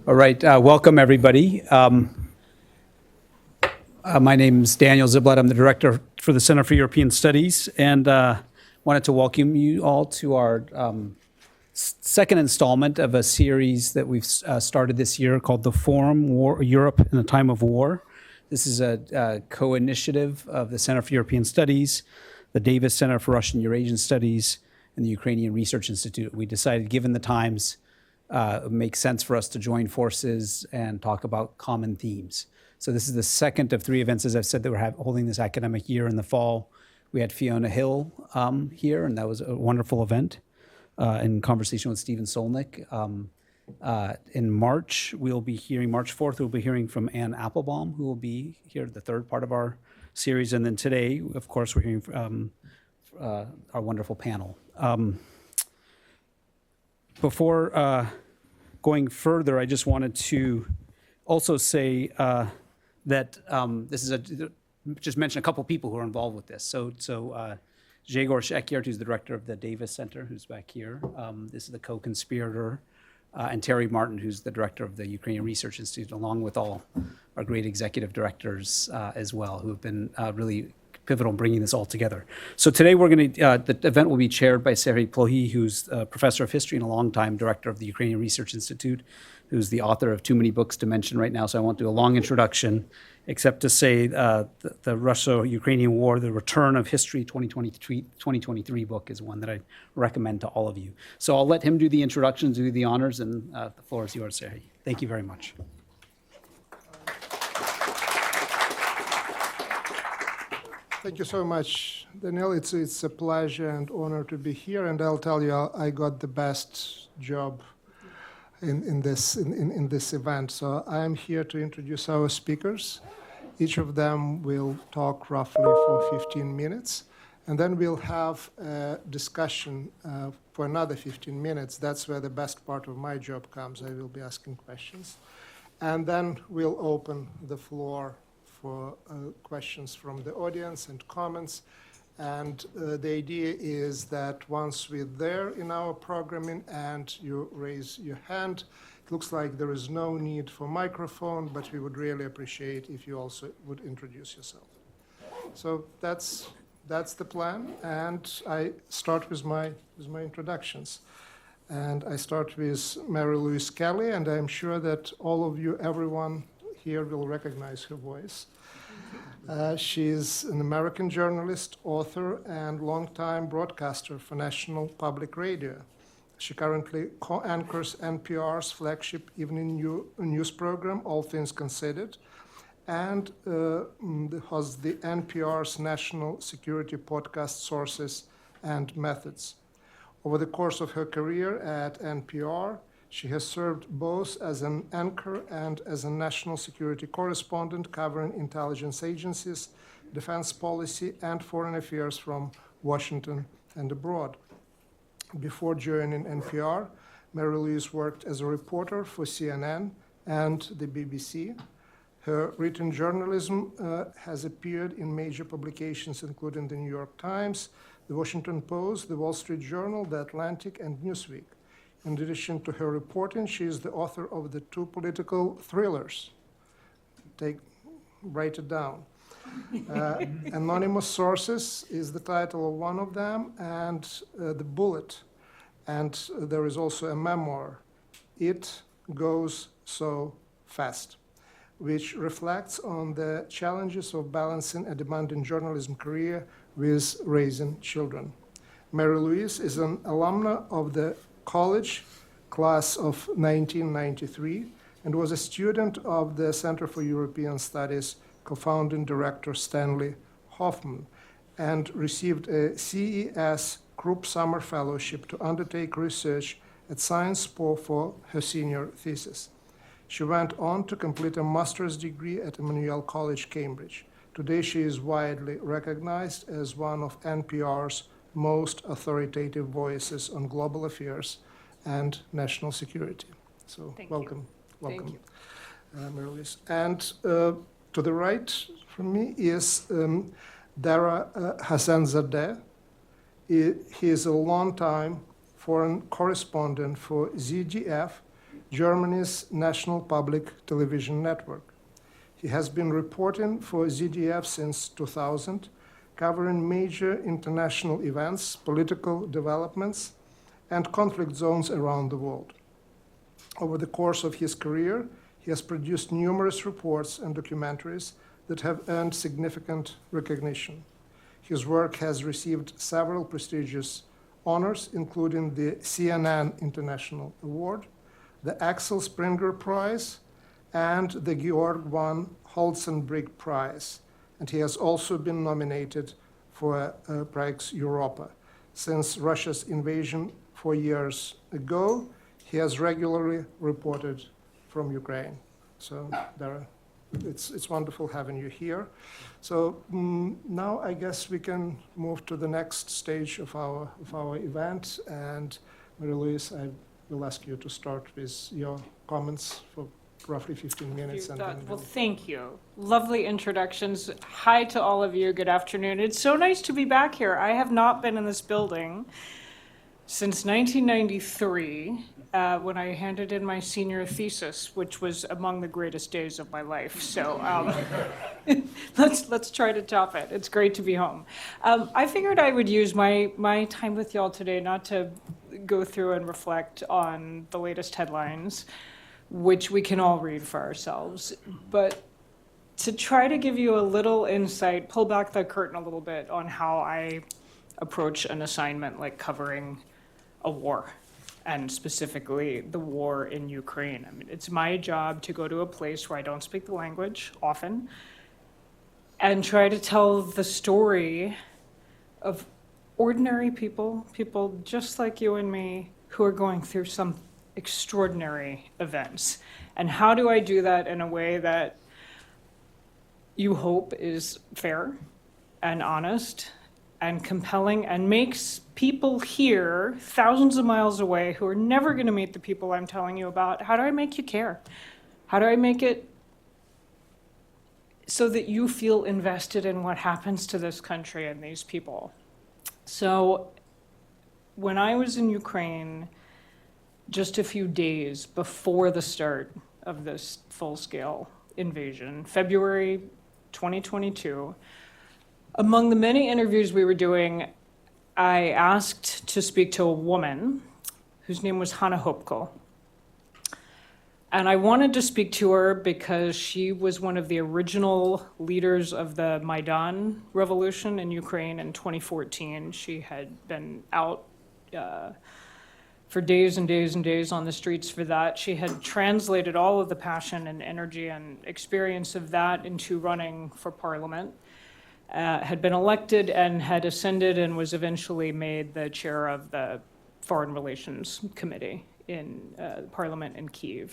All right, welcome everybody. My name is Daniel Ziblatt. I'm the director for the Center for European Studies, and wanted to welcome you all to our second installment of a series that we've started this year called The Forum, Europe in a Time of War. This is a co-initiative of the Center for European Studies, the Davis Center for Russian Eurasian Studies, and the Ukrainian Research Institute. We decided, given the times, it makes sense for us to join forces and talk about common themes. So this is the second of three events, as I've said, that we're holding this academic year. In the fall, we had Fiona Hill here, and that was a wonderful event in conversation with Stephen Solnick. In March, March 4th, we'll be hearing from Anne Applebaum, who will be here, the third part of our series. And then today, of course, we're hearing from our wonderful panel. Before going further, I just wanted to also say that this is just mention a couple people who are involved with this. So Zhegor Shekyert, who's the director of the Davis Center, who's back here. This is the co-conspirator. And Terry Martin, who's the director of the Ukrainian Research Institute, along with all our great executive directors as well, who have been really pivotal in bringing this all together. So today the event will be chaired by Serhiy Plohy, who's a professor of history and a longtime director of the Ukrainian Research Institute, who's the author of too many books to mention right now, so I won't do a long introduction, except to say the Russo-Ukrainian War, The Return of History 2023 book is one that I recommend to all of you. So I'll let him do the introductions, do the honors, and the floor is yours, Serhiy. Thank you very much. Thank you so much, Daniel. It's a pleasure and honor to be here, and I'll tell you, I got the best job in this event. So I am here to introduce our speakers. Each of them will talk roughly for 15 minutes, and then we'll have a discussion for another 15 minutes. That's where the best part of my job comes. I will be asking questions, and then we'll open the floor for questions from the audience and comments. And the idea is that once we're there in our programming and you raise your hand, it looks like there is no need for microphone, but we would really appreciate if you also would introduce yourself. So that's the plan, and I start with my introductions. And I start with Mary Louise Kelly, and I'm sure that all of you, everyone here will recognize her voice. She's an American journalist, author, and longtime broadcaster for National Public Radio. She currently co-anchors NPR's flagship evening news program, All Things Considered, and hosts the NPR's national security podcast, Sources and Methods. Over the course of her career at NPR, she has served both as an anchor and as a national security correspondent covering intelligence agencies, defense policy, and foreign affairs from Washington and abroad. Before joining NPR, Mary Louise worked as a reporter for CNN and the BBC. Her written journalism has appeared in major publications, including the New York Times, the Washington Post, the Wall Street Journal, the Atlantic, and Newsweek. In addition to her reporting, she is the author of the two political thrillers. Write it down. Anonymous Sources is the title of one of them, and The Bullet. And there is also a memoir, It Goes So Fast, which reflects on the challenges of balancing a demanding journalism career with raising children. Mary Louise is an alumna of the college class of 1993 and was a student of the Center for European Studies co-founding director Stanley Hoffman, and received a CES Group Summer Fellowship to undertake research at Sciences Po for her senior thesis. She went on to complete a master's degree at Emmanuel College, Cambridge. Today she is widely recognized as one of NPR's most authoritative voices on global affairs and national security. So welcome. Thank you. Mary Louise. And to the right from me is Dara Hassanzadeh. He is a longtime foreign correspondent for ZDF, Germany's national public television network. He has been reporting for ZDF since 2000, covering major international events, political developments, and conflict zones around the world. Over the course of his career, he has produced numerous reports and documentaries that have earned significant recognition. His work has received several prestigious honors, including the CNN International Award, the Axel Springer Prize, and the Georg von Holzenbrick Prize. And he has also been nominated for Prix Europa. Since Russia's invasion 4 years ago, he has regularly reported from Ukraine. So it's wonderful having you here. So now I guess we can move to the next stage of our event. And Marie-Louise, I will ask you to start with your comments for roughly 15 minutes. And then Well, thank you. Lovely introductions. Hi to all of you. Good afternoon. It's so nice to be back here. I have not been in this building since 1993, when I handed in my senior thesis, which was among the greatest days of my life. So let's try to top it. It's great to be home. I figured I would use my time with y'all today not to go through and reflect on the latest headlines, which we can all read for ourselves, but to try to give you a little insight, pull back the curtain a little bit on how I approach an assignment like covering a war, and specifically the war in Ukraine. I mean, it's my job to go to a place where I don't speak the language often and try to tell the story of ordinary people just like you and me, who are going through some extraordinary events. And how do I do that in a way that you hope is fair and honest and compelling and makes people here thousands of miles away who are never going to meet the people I'm telling you about? How do I make you care? How do I make it so that you feel invested in what happens to this country and these people? So when I was in Ukraine, just a few days before the start of this full-scale invasion, February 2022, among the many interviews we were doing, I asked to speak to a woman whose name was Hanna Hopko. And I wanted to speak to her because she was one of the original leaders of the Maidan revolution in Ukraine in 2014. She had been out for days and days and days on the streets for that. She had translated all of the passion and energy and experience of that into running for parliament, had been elected and had ascended and was eventually made the chair of the Foreign Relations Committee in parliament in Kyiv.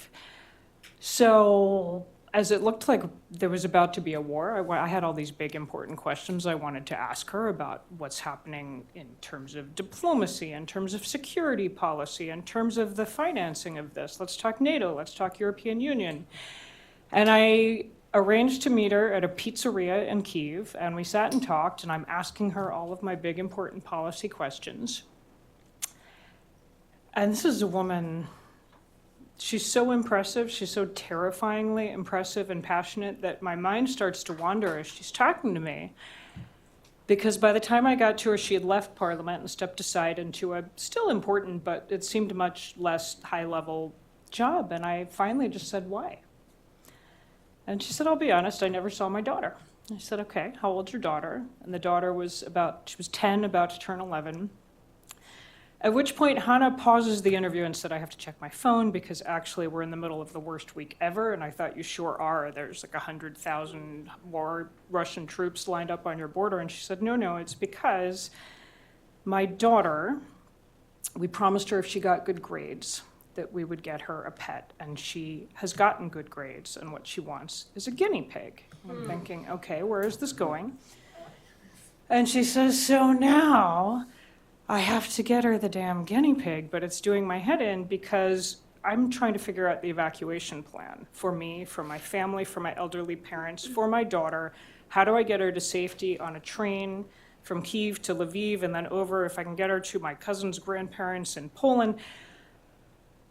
So as it looked like there was about to be a war, I had all these big important questions I wanted to ask her about what's happening in terms of diplomacy, in terms of security policy, in terms of the financing of this. Let's talk NATO, let's talk European Union. And I arranged to meet her at a pizzeria in Kyiv, and we sat and talked, and I'm asking her all of my big important policy questions. And this is a woman, she's so impressive, she's so terrifyingly impressive and passionate that my mind starts to wander as she's talking to me. Because by the time I got to her, she had left Parliament and stepped aside into a still important, but it seemed much less high-level job. And I finally just said, why? And she said, I'll be honest, I never saw my daughter. I said, okay, how old's your daughter? And the daughter was she was 10, about to turn 11. At which point, Hanna pauses the interview and said, I have to check my phone because actually we're in the middle of the worst week ever. And I thought, you sure are. There's like 100,000 more Russian troops lined up on your border. And she said, no, it's because my daughter, we promised her if she got good grades that we would get her a pet. And she has gotten good grades. And what she wants is a guinea pig. I'm thinking, okay, where is this going? And she says, so now I have to get her the damn guinea pig, but it's doing my head in because I'm trying to figure out the evacuation plan for me, for my family, for my elderly parents, for my daughter. How do I get her to safety on a train from Kyiv to Lviv and then over if I can get her to my cousin's grandparents in Poland?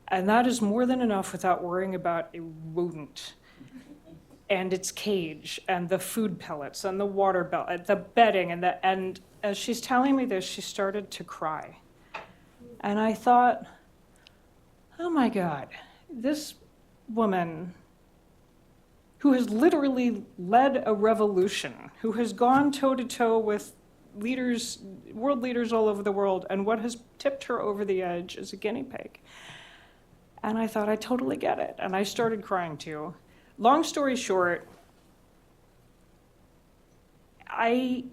And that is more than enough without worrying about a rodent and its cage and the food pellets and the water the bedding and as she's telling me this, she started to cry. And I thought, oh my God, this woman who has literally led a revolution, who has gone toe to toe with leaders, world leaders all over the world, and what has tipped her over the edge is a guinea pig. And I thought, I totally get it. And I started crying too. Long story short, I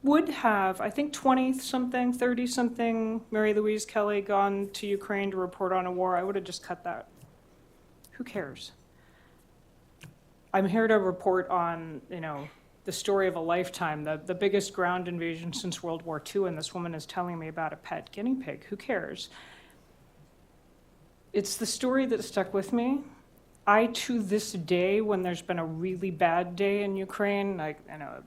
would have, I think 20-something, 30-something Mary Louise Kelly gone to Ukraine to report on a war, I would have just cut that. Who cares? I'm here to report on, the story of a lifetime, the biggest ground invasion since World War II, and this woman is telling me about a pet guinea pig. Who cares? It's the story that stuck with me. I, to this day, when there's been a really bad day in Ukraine,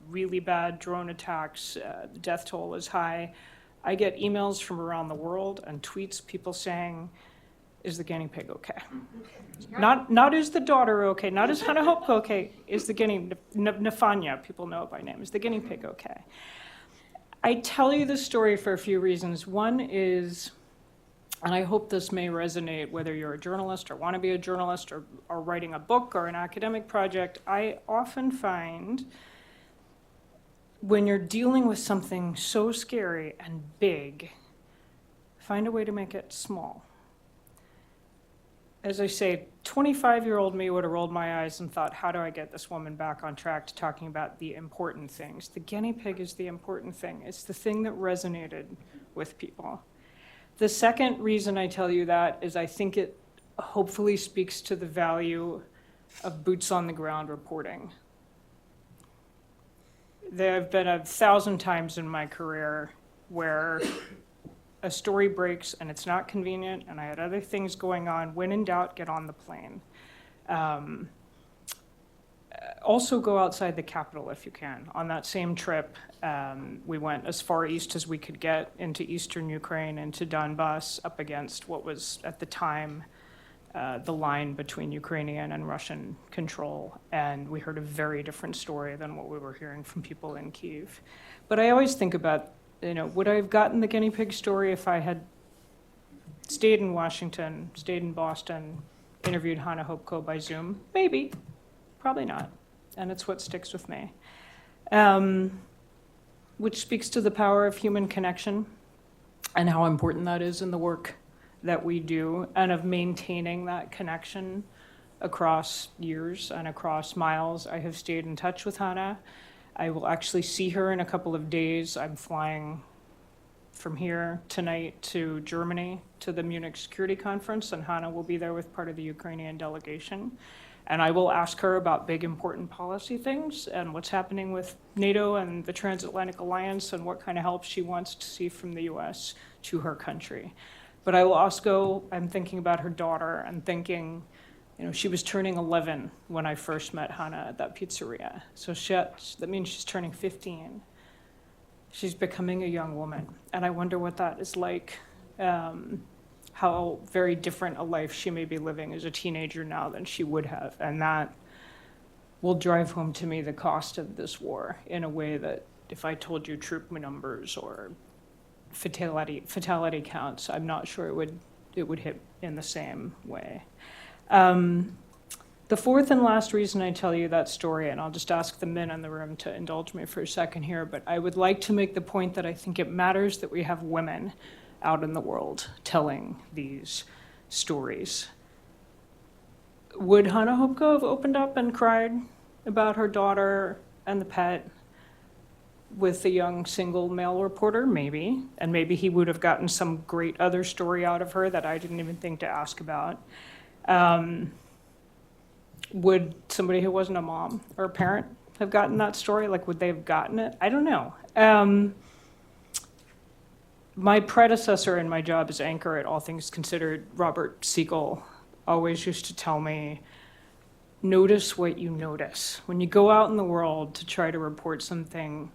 really bad drone attacks, the death toll is high, I get emails from around the world and tweets, people saying, is the guinea pig okay? Not is the daughter okay, not is Hannah Hope okay, is the guinea, Nafanya, people know it by name, is the guinea pig okay? I tell you this story for a few reasons. One is, and I hope this may resonate whether you're a journalist or want to be a journalist or writing a book or an academic project, I often find when you're dealing with something so scary and big, find a way to make it small. As I say, 25-year-old me would have rolled my eyes and thought, how do I get this woman back on track to talking about the important things? The guinea pig is the important thing. It's the thing that resonated with people. The second reason I tell you that is I think it hopefully speaks to the value of boots on the ground reporting. There have been 1,000 times in my career where a story breaks and it's not convenient and I had other things going on. When in doubt, get on the plane. Also go outside the capital if you can. On that same trip, we went as far east as we could get into eastern Ukraine, into Donbass, up against what was at the time the line between Ukrainian and Russian control. And we heard a very different story than what we were hearing from people in Kyiv. But I always think about, would I have gotten the guinea pig story if I had stayed in Washington, stayed in Boston, interviewed Hannah Hopko by Zoom? Maybe, probably not. And it's what sticks with me. Which speaks to the power of human connection and how important that is in the work that we do, and of maintaining that connection across years and across miles. I have stayed in touch with Hannah. I will actually see her in a couple of days. I'm flying from here tonight to Germany to the Munich Security Conference, and Hannah will be there with part of the Ukrainian delegation. And I will ask her about big, important policy things and what's happening with NATO and the Transatlantic Alliance and what kind of help she wants to see from the US to her country. But I will also, I'm thinking about her daughter and thinking, she was turning 11 when I first met Hannah at that pizzeria. So that means she's turning 15. She's becoming a young woman. And I wonder what that is like, how very different a life she may be living as a teenager now than she would have. And that will drive home to me the cost of this war in a way that if I told you troop numbers or fatality counts, I'm not sure it would hit in the same way. The fourth and last reason I tell you that story, and I'll just ask the men in the room to indulge me for a second here, but I would like to make the point that I think it matters that we have women out in the world telling these stories. Would Hannah Hopko have opened up and cried about her daughter and the pet with a young single male reporter? Maybe. And maybe he would have gotten some great other story out of her that I didn't even think to ask about. Would somebody who wasn't a mom or a parent have gotten that story? Would they have gotten it? I don't know. My predecessor in my job as anchor at All Things Considered, Robert Siegel, always used to tell me, notice what you notice. When you go out in the world to try to report something,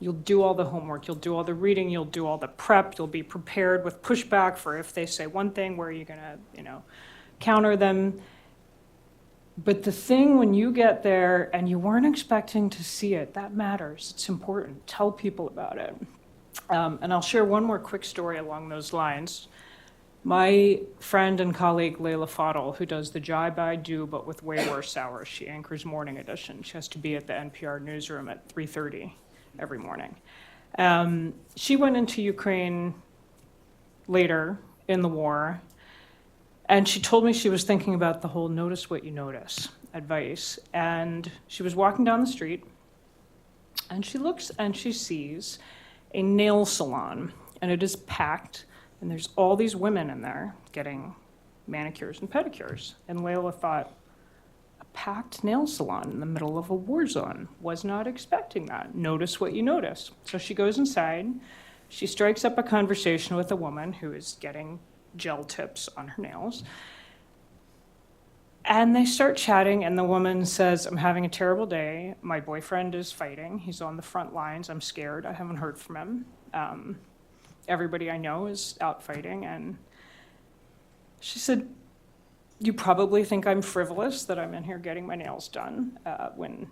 You'll do all the homework, you'll do all the reading, you'll do all the prep, you'll be prepared with pushback for if they say one thing, where you're gonna, counter them. But the thing when you get there and you weren't expecting to see it, that matters. It's important. Tell people about it. And I'll share one more quick story along those lines. My friend and colleague Layla Fadel, who does the Jibe I Do, but with way worse hours, she anchors Morning Edition. She has to be at the NPR newsroom at 3:30 every morning. She went into Ukraine later in the war, and she told me she was thinking about the whole notice what you notice advice. And she was walking down the street, and she looks and she sees a nail salon, and it is packed, and there's all these women in there getting manicures and pedicures. And Layla thought, a packed nail salon in the middle of a war zone. Was not expecting that. Notice what you notice. So she goes inside, she strikes up a conversation with a woman who is getting gel tips on her nails. And they start chatting, and the woman says, I'm having a terrible day. My boyfriend is fighting. He's on the front lines. I'm scared. I haven't heard from him. Everybody I know is out fighting. And she said, you probably think I'm frivolous, that I'm in here getting my nails done, when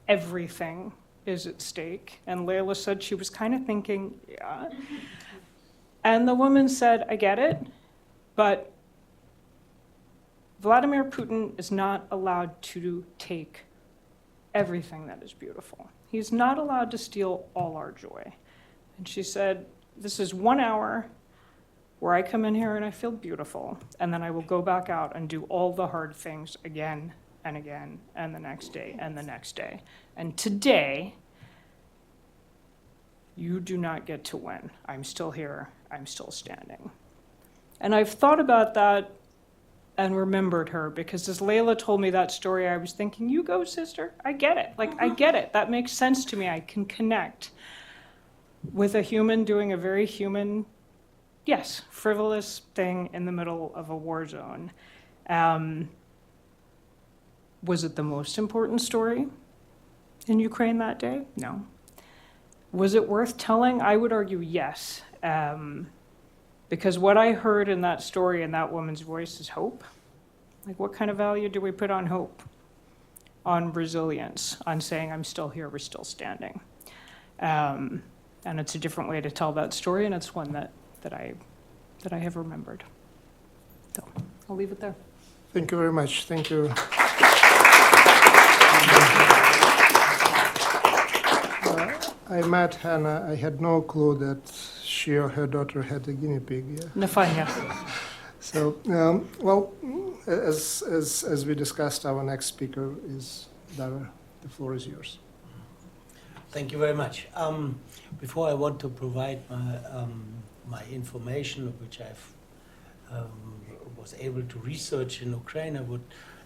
everything is at stake. And Layla said she was kind of thinking, yeah. And the woman said, I get it, but Vladimir Putin is not allowed to take everything that is beautiful. He's not allowed to steal all our joy. And she said, this is 1 hour where I come in here and I feel beautiful, and then I will go back out and do all the hard things again and again, and the next day and the next day. And today, you do not get to win. I'm still here. I'm still standing. And I've thought about that and remembered her, because as Layla told me that story, I was thinking, you go, sister. I get it. I get it. That makes sense to me. I can connect with a human doing a very human, yes, frivolous thing in the middle of a war zone. Was it the most important story in Ukraine that day? No. Was it worth telling? I would argue yes. Because what I heard in that story in that woman's voice is hope. Like, what kind of value do we put on hope? On resilience, on saying, I'm still here, we're still standing. And it's a different way to tell that story, and it's one that I have remembered. So I'll leave it there. Thank you very much. Thank you. I met Hannah. I had no clue that she or her daughter had a guinea pig. Yeah. Nafanya. So, well, as we discussed, our next speaker is Dara. The floor is yours. Thank you very much. Before I want to provide my information, which I've was able to research in Ukraine, I would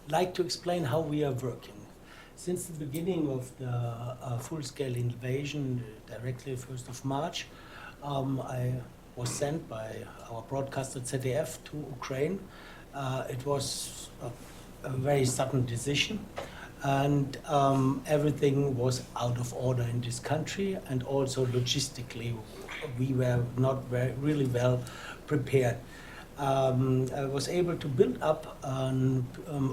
like to explain how we are working. Since the beginning of the full-scale invasion, directly 1st of March, I was sent by our broadcaster ZDF to Ukraine. It was a very sudden decision, and everything was out of order in this country, and also logistically we were not really well prepared. I was able to build up an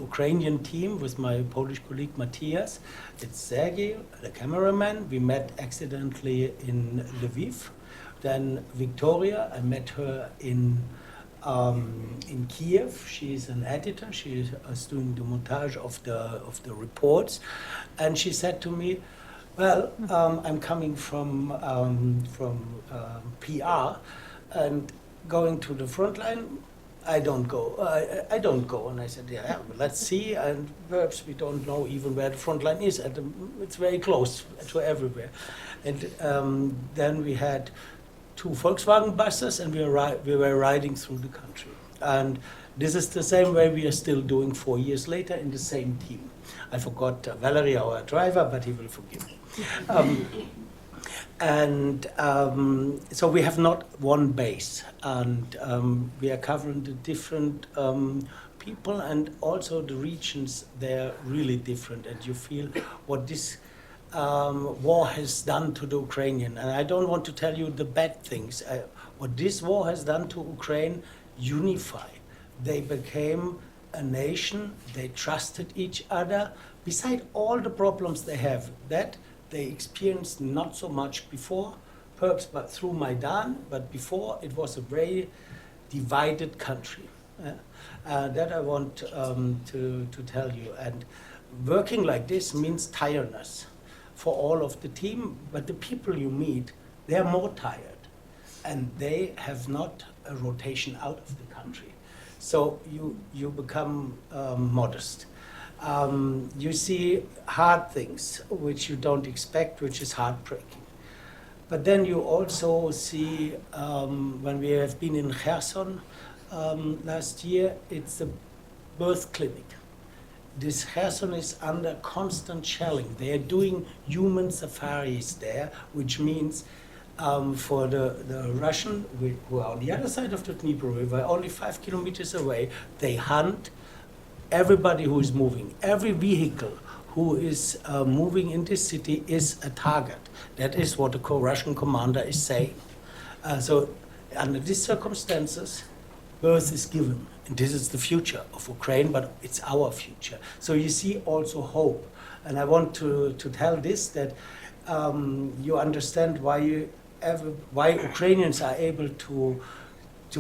Ukrainian team with my Polish colleague Matthias. It's Sergei, the cameraman. We met accidentally in Lviv. Then Victoria, I met her in Kiev. She's an editor. She is doing the montage of the reports, and she said to me, "Well, I'm coming from PR, and going to the front line, I don't go. I don't go." And I said, "Yeah, well, let's see. And perhaps we don't know even where the front line is. It's very close to everywhere." And then we had 2 Volkswagen buses, and we were riding through the country. And this is the same way we are still doing 4 years later in the same team. I forgot Valery, our driver, but he will forgive me. So we have not one base, and we are covering the different people, and also the regions. They're really different, and you feel what this war has done to the Ukrainian. And I don't want to tell you the bad things. What this war has done to Ukraine, unify. They became a nation, they trusted each other, beside all the problems they have, that they experienced not so much before, perhaps but through Maidan, but before it was a very divided country. That I want to tell you. And working like this means tiredness for all of the team, but the people you meet, they're more tired, and they have not a rotation out of the country. So you become modest. You see hard things which you don't expect, which is heartbreaking. But then you also see, when we have been in Kherson last year, it's a birth clinic. This Kherson is under constant shelling. They are doing human safaris there, which means for the Russian, who are on the other side of the Dnieper River, only 5 kilometers away, they hunt everybody who is moving. Every vehicle who is moving in this city is a target. That is what the Russian commander is saying. So under these circumstances, birth is given. And this is the future of Ukraine, but it's our future. So you see also hope. And I want to tell this, that you understand why Ukrainians are able to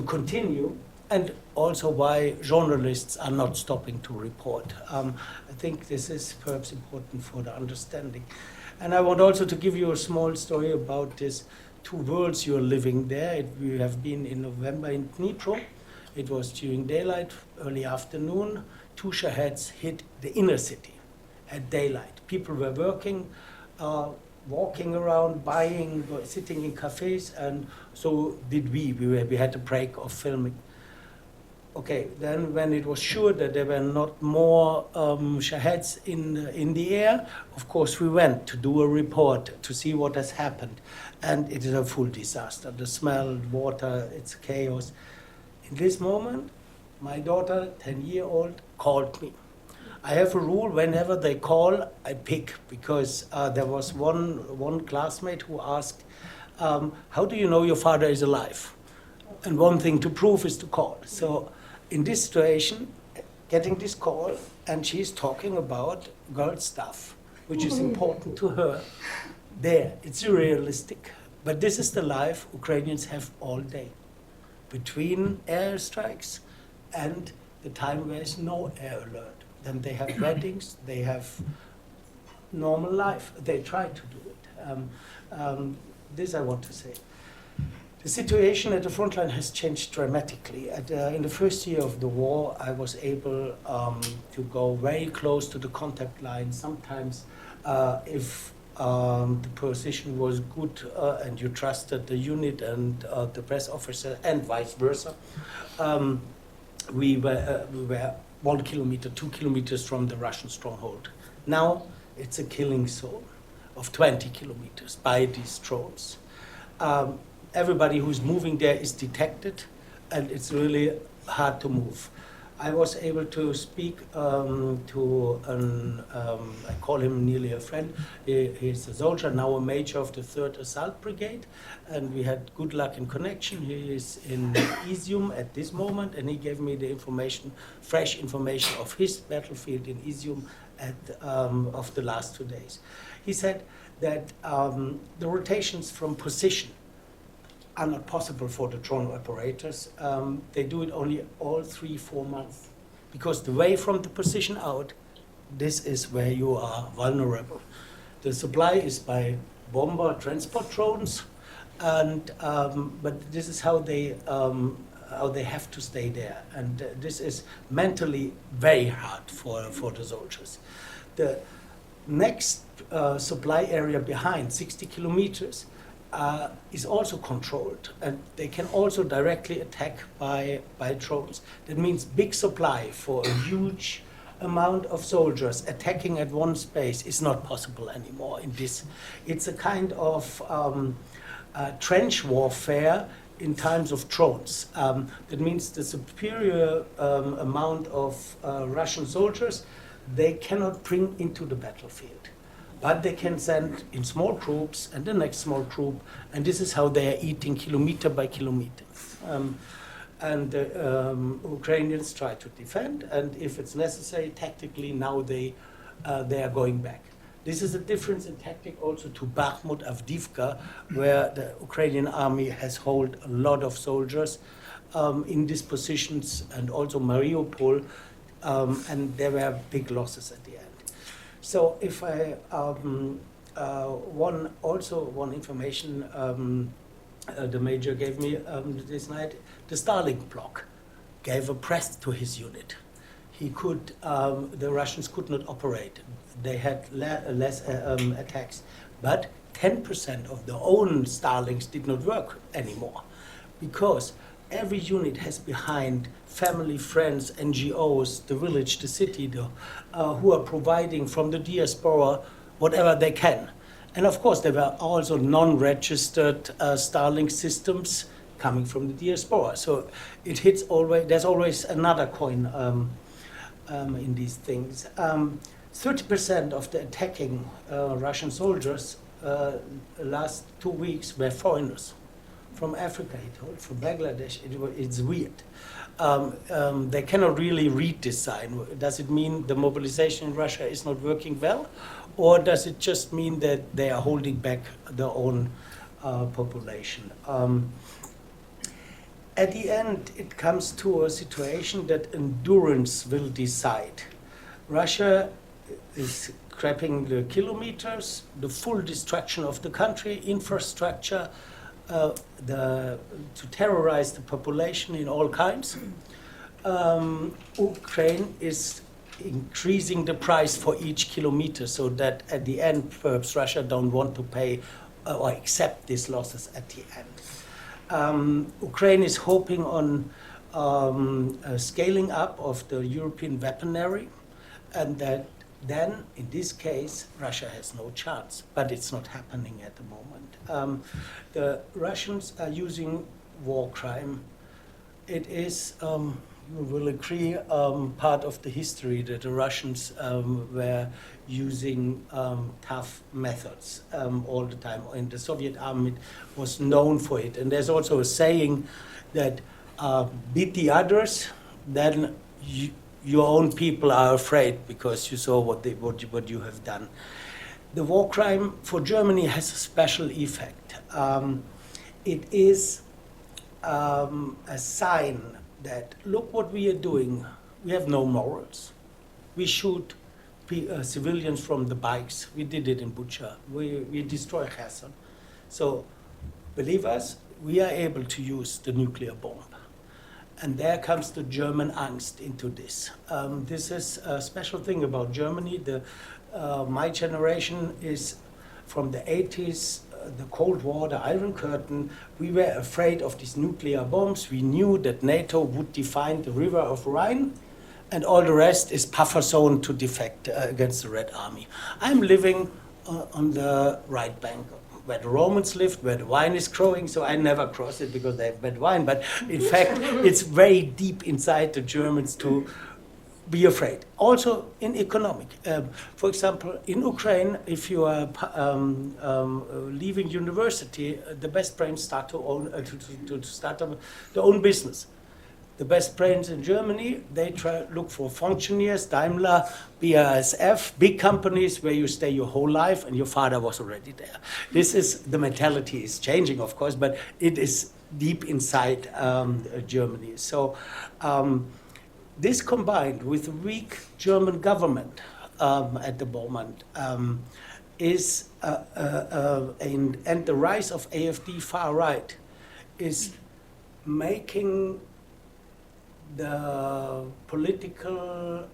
continue, and also why journalists are not stopping to report. I think this is perhaps important for the understanding. And I want also to give you a small story about these two worlds you're living there. We have been in November in Dnipro. It was during daylight, early afternoon. 2 Shaheds hit the inner city at daylight. People were working, walking around, buying, sitting in cafes, and so did we. We had a break of filming. Okay, then when it was sure that there were not more Shaheds in the air, of course we went to do a report to see what has happened. And it is a full disaster. The smell, water, it's chaos. In this moment, my daughter, 10-year-old, called me. I have a rule, whenever they call, I pick, because there was one classmate who asked, how do you know your father is alive? And one thing to prove is to call. So in this situation, getting this call, and she's talking about girl stuff, which is important to her. There, it's realistic. But this is the life Ukrainians have all day, between airstrikes and the time where there's no air alert. Then they have weddings, they have normal life. They try to do it. This I want to say. The situation at the front line has changed dramatically. In the first year of the war, I was able to go very close to the contact line. Sometimes, if the position was good and you trusted the unit and the press officer, and vice versa, we were 1 kilometer, 2 kilometers from the Russian stronghold. Now it's a killing zone of 20 kilometers by these drones. Everybody who's moving there is detected, and it's really hard to move. I was able to speak to I call him nearly a friend. He's a soldier, now a major of the 3rd Assault Brigade, and we had good luck in connection. He is in Izium at this moment, and he gave me the information, fresh information of his battlefield in Izium of the last 2 days. He said that the rotations from position are not possible for the drone operators. They do it only all 3-4 months, because the way from the position out, this is where you are vulnerable. The supply is by bomber transport drones, and but this is how they have to stay there, and this is mentally very hard for the soldiers. The next supply area behind, 60 kilometers, is also controlled, and they can also directly attack by drones. That means big supply for a huge amount of soldiers attacking at one space is not possible anymore in this. It's a kind of trench warfare in times of drones. That means the superior amount of Russian soldiers, they cannot bring into the battlefield. but they can send in small groups and the next small group, and this is how they are eating kilometer by kilometer. And Ukrainians try to defend, and if it's necessary, tactically, now they are going back. This is a difference in tactic also to Bakhmut, Avdiivka, where the Ukrainian army has held a lot of soldiers in these positions, and also Mariupol, and there were big losses at the end. So if I one information the major gave me this night, the Starlink block gave a press to his unit. He could, the Russians could not operate. They had less attacks, but 10% of their own Starlinks did not work anymore, because every unit has behind family, friends, NGOs, the village, the city, who are providing from the diaspora whatever they can. And of course, there were also non-registered Starlink systems coming from the diaspora. So it hits always, there's always another coin in these things. 30% of the attacking Russian soldiers last 2 weeks were foreigners. From Africa, he told, from Bangladesh. It's weird. They cannot really read this sign. Does it mean the mobilization in Russia is not working well? Or does it just mean that they are holding back their own population? At the end, it comes to a situation that endurance will decide. Russia is scrapping the kilometers, the full destruction of the country, infrastructure, to terrorize the population in all kinds. Ukraine is increasing the price for each kilometer, so that at the end, perhaps Russia don't want to pay or accept these losses at the end. Ukraine is hoping on a scaling up of the European weaponry, and that then, in this case, Russia has no chance. But it's not happening at the moment. The Russians are using war crime. It is, you will agree, part of the history that the Russians were using tough methods all the time. And the Soviet army was known for it. And there's also a saying that beat the others, then your own people are afraid because you saw what you have done. The war crime for Germany has a special effect. It is a sign that, look what we are doing. We have no morals. We shoot civilians from the bikes. We did it in Bucha. We destroy Kherson. So believe us, we are able to use the nuclear bomb. And there comes the German angst into this. This is a special thing about Germany. My generation is from the 80s, the Cold War, the Iron Curtain. We were afraid of these nuclear bombs. We knew that NATO would define the river of Rhine, and all the rest is buffer zone to defect against the Red Army. I'm living on the right bank, where the Romans lived, where the wine is growing, so I never cross it because they have bad wine. But in fact, it's very deep inside the Germans to be afraid. Also in economic. For example, in Ukraine, if you are leaving university, the best brains start to own, to start their own business. The best brains in Germany, they look for functionaries, Daimler, BASF, big companies where you stay your whole life and your father was already there. This is, the mentality is changing, of course, but it is deep inside Germany. So this combined with a weak German government at the moment is, and the rise of AfD far right is making the political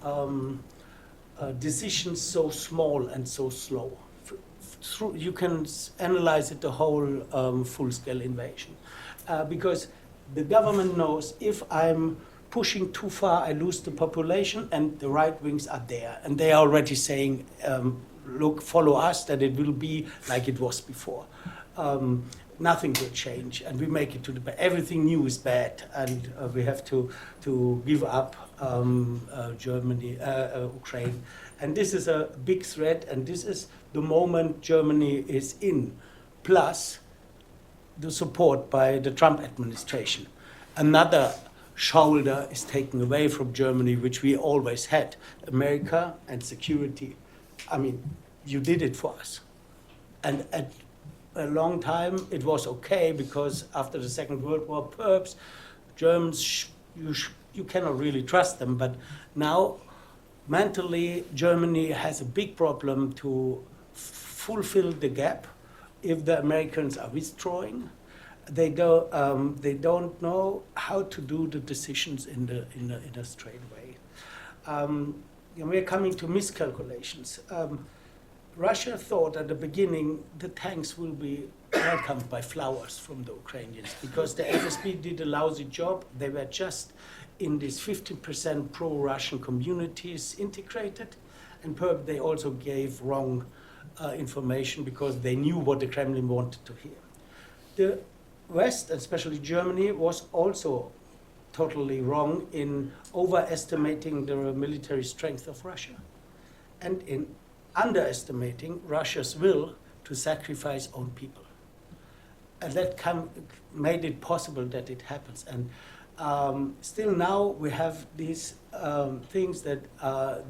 decisions so small and so slow. You can analyze it the whole full-scale invasion. Because the government knows if I'm pushing too far, I lose the population, and the right wings are there. And they are already saying, look, follow us, that it will be like it was before. Nothing will change, and we make it to the bad. Everything new is bad, and we have to give up Germany, Ukraine. And this is a big threat, and this is the moment Germany is in, plus the support by the Trump administration. Another shoulder is taken away from Germany, which we always had, America and security. I mean, you did it for us. And at a long time, it was okay, because after the Second World War, perhaps Germans, you cannot really trust them. But now, mentally, Germany has a big problem to fulfill the gap. If the Americans are withdrawing, they don't know how to do the decisions in a straight way. We're coming to miscalculations. Russia thought at the beginning the tanks will be welcomed by flowers from the Ukrainians, because the FSB did a lousy job. They were just in these 15% pro-Russian communities integrated, and perhaps they also gave wrong information because they knew what the Kremlin wanted to hear. The West, especially Germany, was also totally wrong in overestimating the military strength of Russia and in underestimating Russia's will to sacrifice own people. And that made it possible that it happens. And still now we have these things that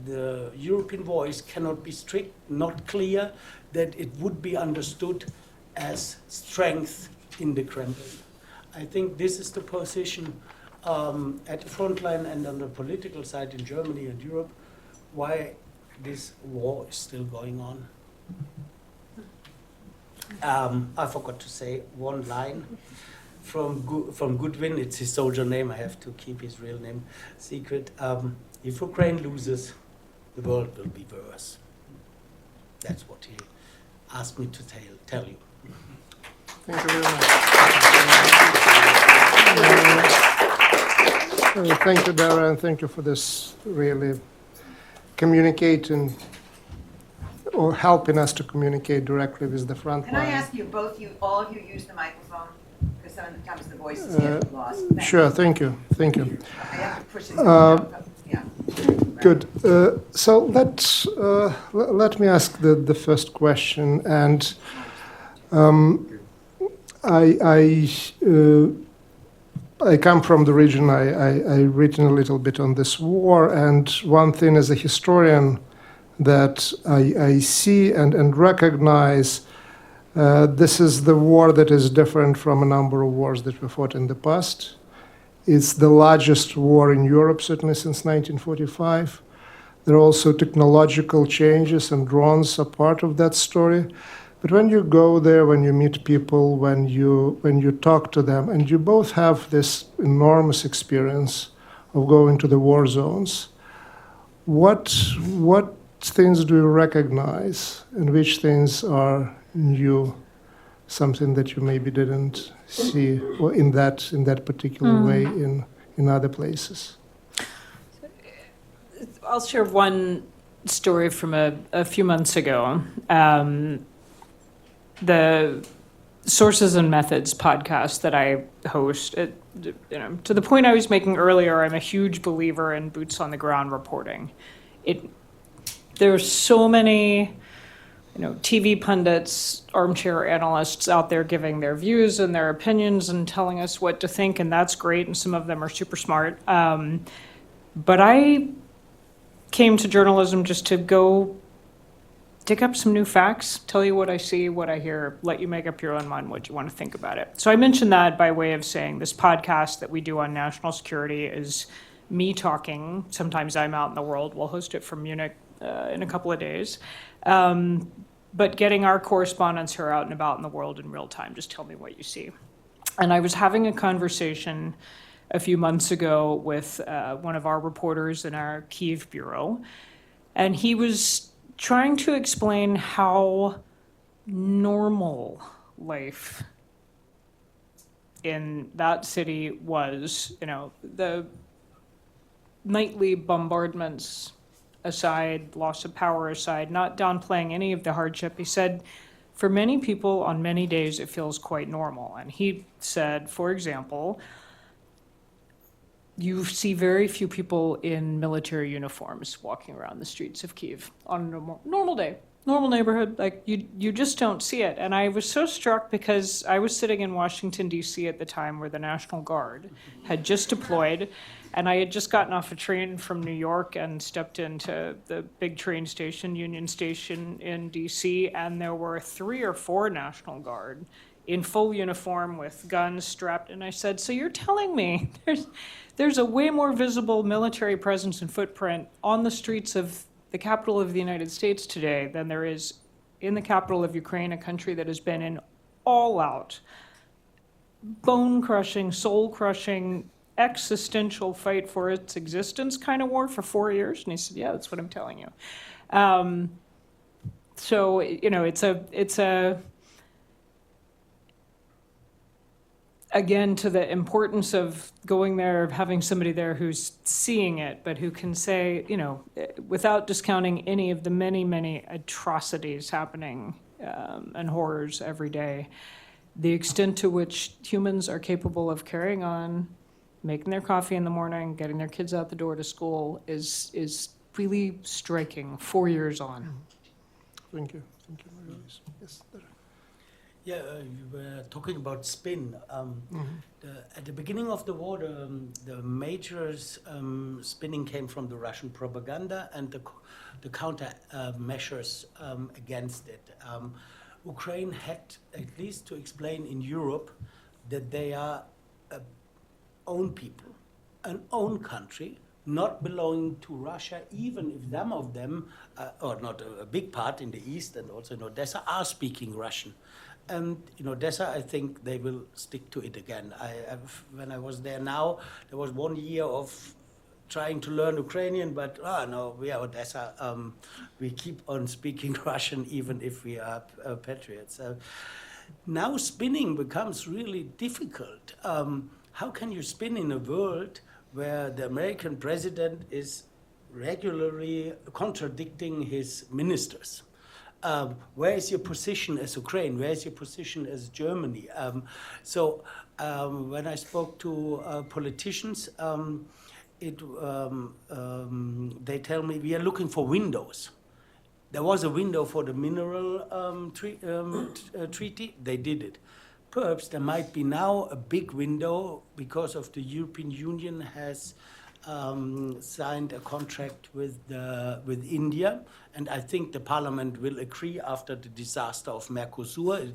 the European voice cannot be strict, not clear, that it would be understood as strength in the Kremlin. I think this is the position at the front line and on the political side in Germany and Europe, why this war is still going on. I forgot to say one line from Goodwin. It's his soldier name. I have to keep his real name secret. If Ukraine loses, the world will be worse. That's what he asked me to tell you. Thank you very much. Thank you, Dara, and thank you for this really communicating or helping us to communicate directly with the front Can I line. ask you, all of you use the microphone? Because sometimes the voice is getting lost. Thank Sure, you. thank you, thank you. I have to push it. Yeah. Good. So let me ask the first question, and I come from the region. I've written a little bit on this war, and one thing as a historian that I see and recognize, this is the war that is different from a number of wars that we fought in the past. It's the largest war in Europe, certainly since 1945. There are also technological changes, and drones are part of that story. But when you go there, when you meet people, when you talk to them, and you both have this enormous experience of going to the war zones, what things do you recognize, and which things are new, something that you maybe didn't see or in that particular way in other places? I'll share one story from a few months ago. The Sources and Methods podcast that I host, to the point I was making earlier, I'm a huge believer in boots on the ground reporting. There's so many, TV pundits, armchair analysts out there giving their views and their opinions and telling us what to think, and that's great, and some of them are super smart. But I came to journalism just to go dig up some new facts, tell you what I see, what I hear, let you make up your own mind what you want to think about it. So I mentioned that by way of saying this podcast that we do on national security is me talking. Sometimes I'm out in the world. We'll host it from Munich in a couple of days. But getting our correspondents who are out and about in the world in real time, just tell me what you see. And I was having a conversation a few months ago with one of our reporters in our Kyiv bureau, and he was trying to explain how normal life in that city was, the nightly bombardments aside, loss of power aside, not downplaying any of the hardship. He said, for many people on many days, it feels quite normal. And he said, for example, you see very few people in military uniforms walking around the streets of Kyiv on a normal day, normal neighborhood. Like you just don't see it. And I was so struck because I was sitting in Washington, D.C. at the time where the National Guard had just deployed. And I had just gotten off a train from New York and stepped into the big train station, Union Station in D.C., and there were 3 or 4 National Guard in full uniform with guns strapped. And I said, so you're telling me there's a way more visible military presence and footprint on the streets of the capital of the United States today than there is in the capital of Ukraine, a country that has been in all-out, bone-crushing, soul-crushing, existential fight for its existence kind of war for 4 years? And he said, yeah, that's what I'm telling you. So, you know, it's a again, to the importance of going there, of having somebody there who's seeing it, but who can say, you know, without discounting any of the many, many atrocities happening and horrors every day, the extent to which humans are capable of carrying on, making their coffee in the morning, getting their kids out the door to school is really striking 4 years on. Thank you. Thank you, Margulis. Yes, there. Yeah, you were talking about spin. At the beginning of the war, the major spinning came from the Russian propaganda and the counter measures against it. Ukraine had at least to explain in Europe that they are own people, an own country, not belonging to Russia, even if some of them, or not a big part in the east and also in Odessa, are speaking Russian. And in Odessa, I think they will stick to it again. When I was there now, there was 1 year of trying to learn Ukrainian, but no, we are Odessa. We keep on speaking Russian even if we are patriots. Now spinning becomes really difficult. How can you spin in a world where the American president is regularly contradicting his ministers? Where is your position as Ukraine? Where is your position as Germany? When I spoke to politicians, they tell me we are looking for windows. There was a window for the mineral treaty. They did it. Perhaps there might be now a big window because of the European Union has signed a contract with India, and I think the Parliament will agree after the disaster of Mercosur.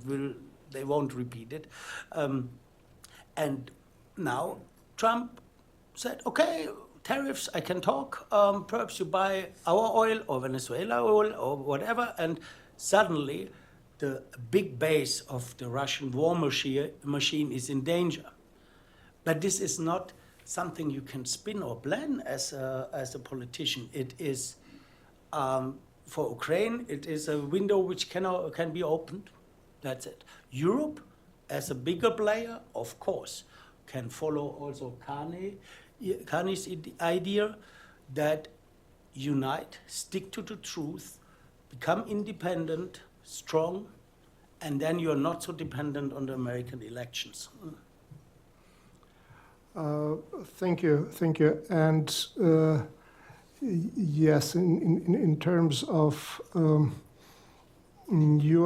They won't repeat it. And now Trump said, okay, tariffs, I can talk. Perhaps you buy our oil or Venezuela oil or whatever, and suddenly the big base of the Russian war machine is in danger. But this is not something you can spin or plan as a politician. It is, for Ukraine, it is a window which can be opened. That's it. Europe, as a bigger player, of course, can follow also Carney's idea that unite, stick to the truth, become independent, strong, and then you're not so dependent on the American elections. Thank you. And yes, in terms of you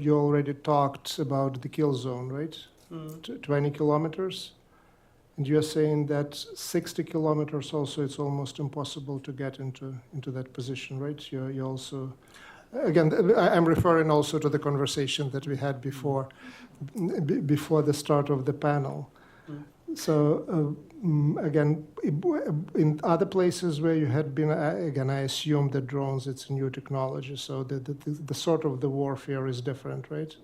already talked about the kill zone, right? 20 kilometers, and you're saying that 60 kilometers also it's almost impossible to get into that position, right? You also, again, I'm referring also to the conversation that we had before the start of the panel. So again, in other places where you had been, again, I assume that drones, it's a new technology, so the sort of the warfare is different, right?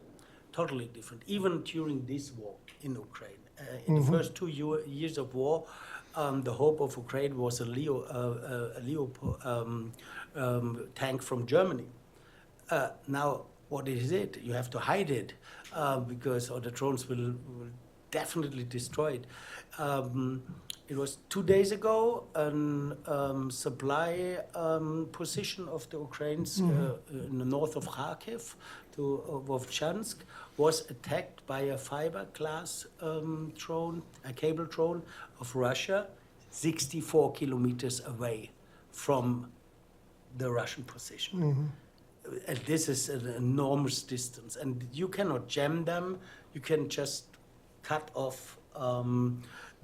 Totally different. Even during this war in Ukraine, in the first 2 years of war, the hope of Ukraine was a Leopard tank from Germany. Now, what is it? You have to hide it because or the drones will definitely destroy it. It was 2 days ago, an supply position of the Ukrainians in the north of Kharkiv to Vovchansk was attacked by a fiberglass drone, a cable drone of Russia, 64 kilometers away from the Russian position. And this is an enormous distance, and you cannot jam them. You can just cut off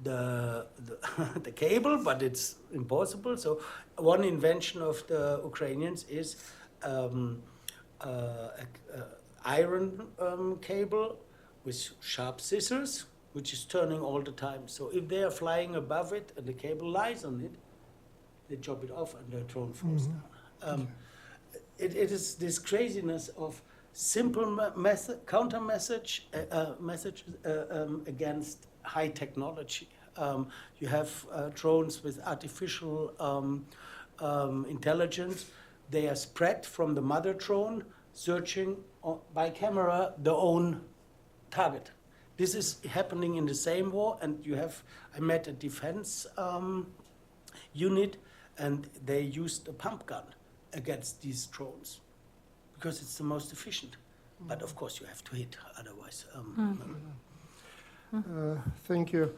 the cable, but it's impossible. So one invention of the Ukrainians is iron cable with sharp scissors, which is turning all the time. So if they are flying above it and the cable lies on it, they chop it off and the drone falls down. It is this craziness of simple counter messages against high technology. You have drones with artificial intelligence. They are spread from the mother drone, searching by camera their own target. This is happening in the same war, and I met a defense unit, and they used a pump gun against these drones because it's the most efficient. But of course you have to hit, otherwise. Thank you.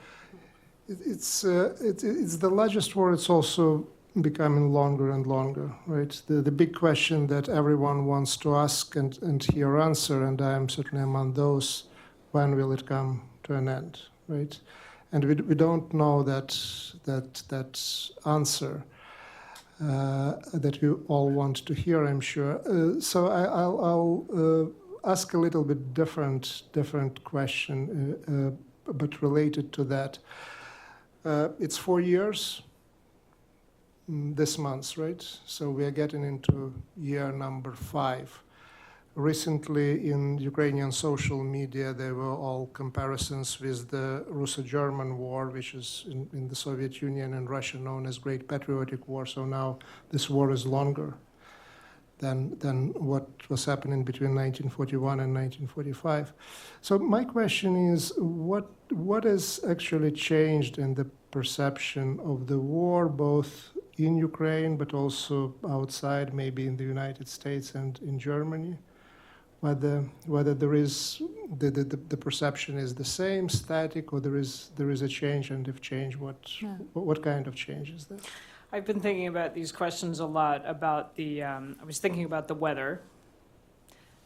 It's the largest war. It's also becoming longer and longer, right? The big question that everyone wants to ask and hear answer, and I am certainly among those, when will it come to an end, right? And we don't know that answer that we all want to hear, I'm sure. So I'll ask a little bit different question, but related to that. It's 4 years this month, right? So we are getting into year number 5. Recently in Ukrainian social media, there were all comparisons with the Russo-German War, which is in the Soviet Union and Russia known as Great Patriotic War. So now this war is longer than what was happening between 1941 and 1945. So my question is, what has actually changed in the perception of the war, both in Ukraine, but also outside, maybe in the United States and in Germany? Whether there is the perception is the same, static, or there is a change, and if change, what kind of change is there? I've been thinking about these questions a lot about I was thinking about the weather.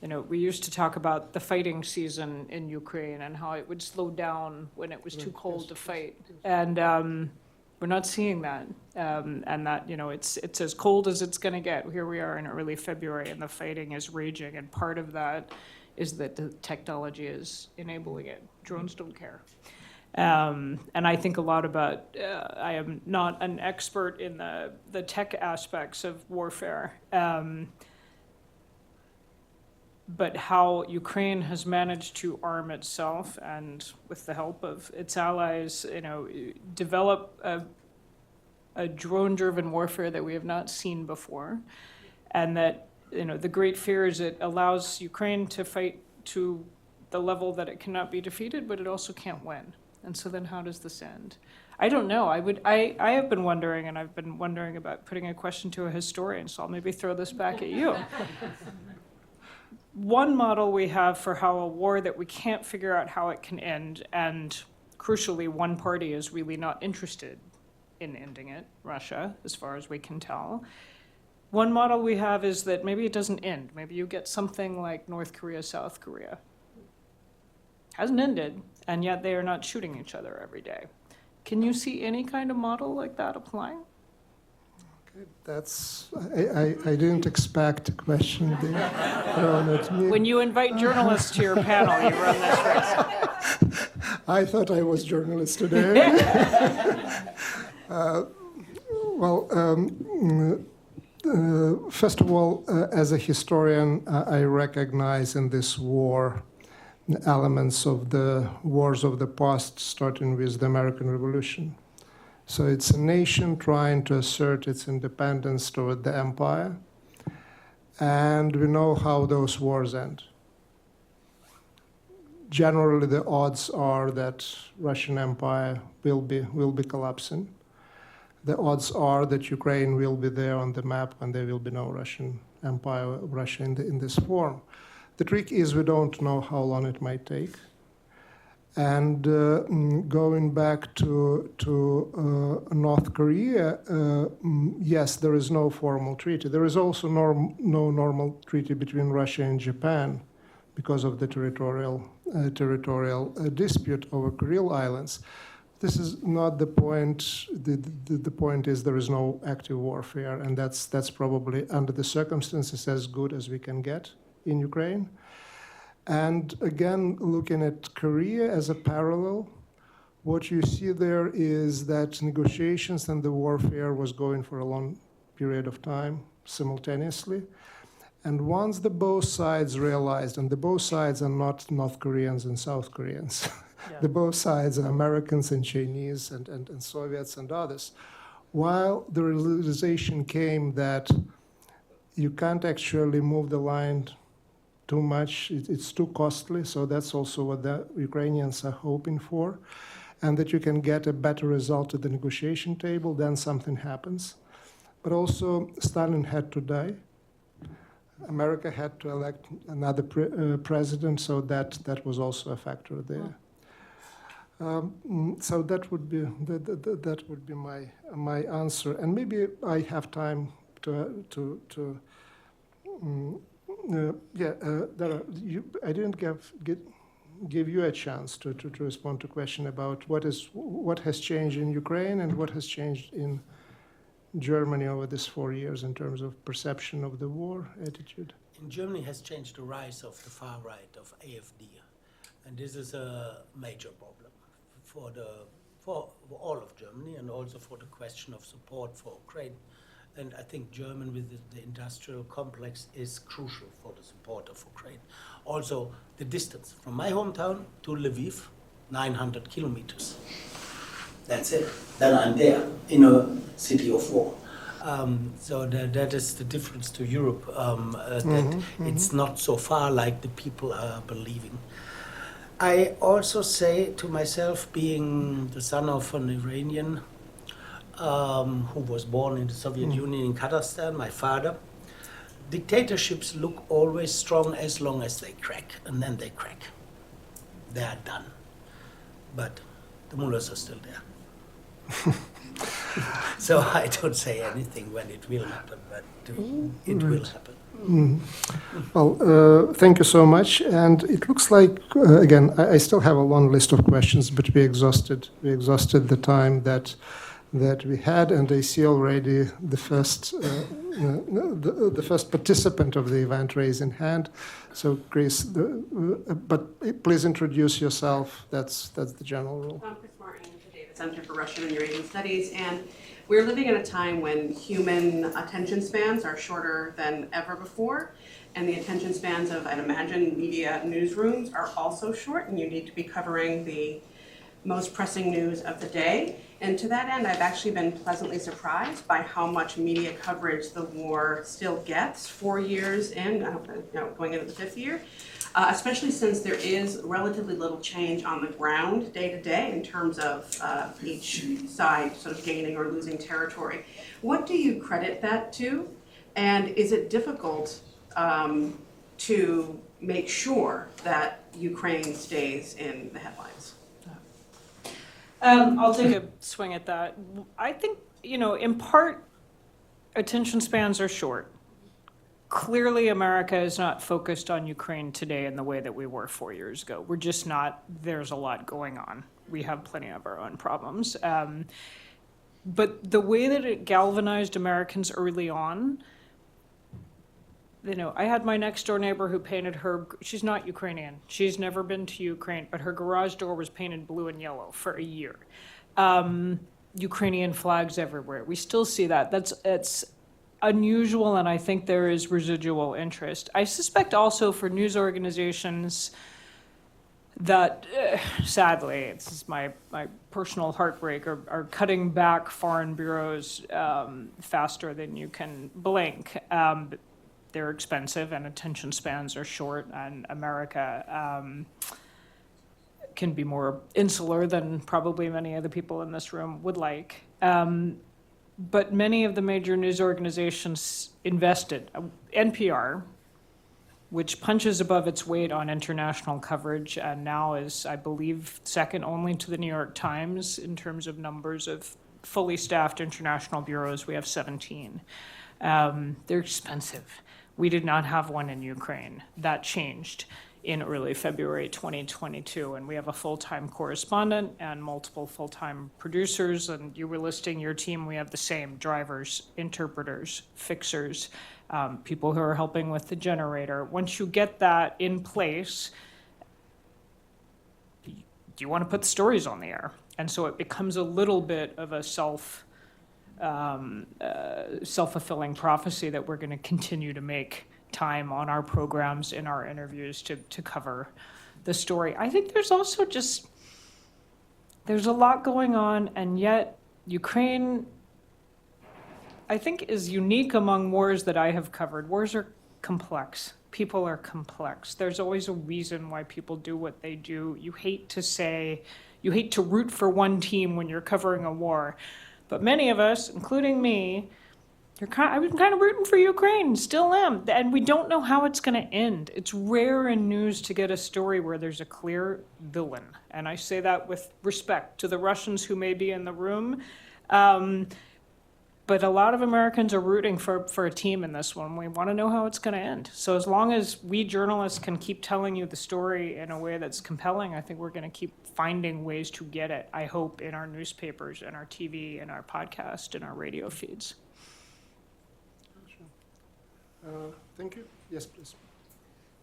You know, we used to talk about the fighting season in Ukraine and how it would slow down when it was too cold to fight. And we're not seeing that. And that, you know, it's as cold as it's going to get. Here we are in early February and the fighting is raging. And part of that is that the technology is enabling it. Drones don't care. And I think a lot about, I am not an expert in the tech aspects of warfare, but how Ukraine has managed to arm itself and with the help of its allies, you know, develop a drone-driven warfare that we have not seen before. And that, you know, the great fear is it allows Ukraine to fight to the level that it cannot be defeated, but it also can't win. And so then how does this end? I don't know. I have been wondering, and I've been wondering about putting a question to a historian, so I'll maybe throw this back at you. One model we have for how a war that we can't figure out how it can end, and crucially, one party is really not interested in ending it, Russia, as far as we can tell. One model we have is that maybe it doesn't end. Maybe you get something like North Korea, South Korea. Hasn't ended, and yet they are not shooting each other every day. Can you see any kind of model like that applying? I didn't expect a question there thrown at me. When you invite journalists to your panel, you run this risk. I thought I was journalist today. First of all, as a historian, I recognize in this war elements of the wars of the past, starting with the American Revolution. So it's a nation trying to assert its independence toward the empire, and we know how those wars end. generally the odds are that Russian Empire will be collapsing. The odds are that Ukraine will be there on the map when there will be no Russian Empire, Russia in this form. The trick is we don't know how long it might take. And going back to North Korea, yes, there is no formal treaty. There is also no normal treaty between Russia and Japan because of the territorial dispute over Kuril Islands. This is not the point. The point is there is no active warfare, and that's probably under the circumstances as good as we can get in Ukraine. And again, looking at Korea as a parallel, what you see there is that negotiations and the warfare was going for a long period of time simultaneously. And once the both sides realized, and the both sides are not North Koreans and South Koreans, the both sides are Americans and Chinese and Soviets and others, while the realization came that you can't actually move the line too much, it's too costly, so that's also what the Ukrainians are hoping for, and that you can get a better result at the negotiation table, then something happens. But also, Stalin had to die. America had to elect another president, so that was also a factor there. So that would be my answer, and maybe I have time to I didn't give you a chance to respond to a question about what has changed in Ukraine and what has changed in Germany over these 4 years in terms of perception of the war attitude. In Germany has changed the rise of the far right of AfD, and this is a major problem for all of Germany and also for the question of support for Ukraine. And I think Germany with the industrial complex is crucial for the support of Ukraine. Also, the distance from my hometown to Lviv, 900 kilometers. That's it. Then I'm there in a city of war. So that is the difference to Europe, that it's not so far like the people are believing. I also say to myself, being the son of an Iranian who was born in the Soviet Union in Kazakhstan, my father, dictatorships look always strong as long as they crack, and then they crack. They are done. But the mullahs are still there. So I don't say anything when it will happen, but it will happen. Well, thank you so much. And it looks like, again, I still have a long list of questions, but we exhausted the time that we had, and I see already the first participant of the event raising hand. So, Chris, but please introduce yourself. That's the general rule. I'm Chris Martin with the Davis Center for Russian and Eurasian Studies, and we're living at a time when human attention spans are shorter than ever before, and the attention spans of, I'd imagine, media newsrooms are also short, and you need to be covering the most pressing news of the day. And to that end, I've actually been pleasantly surprised by how much media coverage the war still gets 4 years in, going into the 5th year, especially since there is relatively little change on the ground day to day in terms of each side sort of gaining or losing territory. What do you credit that to? And is it difficult to make sure that Ukraine stays in the headlines? I'll take a swing at that. I think, in part, attention spans are short. Clearly, America is not focused on Ukraine today in the way that we were 4 years ago. We're just not. There's a lot going on. We have plenty of our own problems. But the way that it galvanized Americans early on, I had my next door neighbor who painted she's not Ukrainian. She's never been to Ukraine, but her garage door was painted blue and yellow for a year. Ukrainian flags everywhere. We still see that. It's unusual, and I think there is residual interest. I suspect also for news organizations that, sadly, it's my personal heartbreak, are cutting back foreign bureaus faster than you can blink. They're expensive and attention spans are short, and America can be more insular than probably many of the people in this room would like. But many of the major news organizations invested. NPR, which punches above its weight on international coverage and now is, I believe, second only to the New York Times in terms of numbers of fully staffed international bureaus. We have 17. They're expensive. We did not have one in Ukraine. That changed in early February 2022, and we have a full-time correspondent and multiple full-time producers, and you were listing your team. We have the same: drivers, interpreters, fixers, people who are helping with the generator. Once you get that in place, do you want to put the stories on the air? And so it becomes a little bit of a self-fulfilling prophecy that we're going to continue to make time on our programs, in our interviews, to cover the story. I think there's also there's a lot going on, and yet Ukraine, I think, is unique among wars that I have covered. Wars are complex. People are complex. There's always a reason why people do what they do. You hate to root for one team when you're covering a war, but many of us, including me, I've been kind of rooting for Ukraine, still am, and we don't know how it's going to end. It's rare in news to get a story where there's a clear villain, and I say that with respect to the Russians who may be in the room, but a lot of Americans are rooting for a team in this one. We want to know how it's going to end. So as long as we journalists can keep telling you the story in a way that's compelling, I think we're going to keep finding ways to get it, I hope, in our newspapers, in our TV, in our podcast, in our radio feeds. Thank you. Yes, please.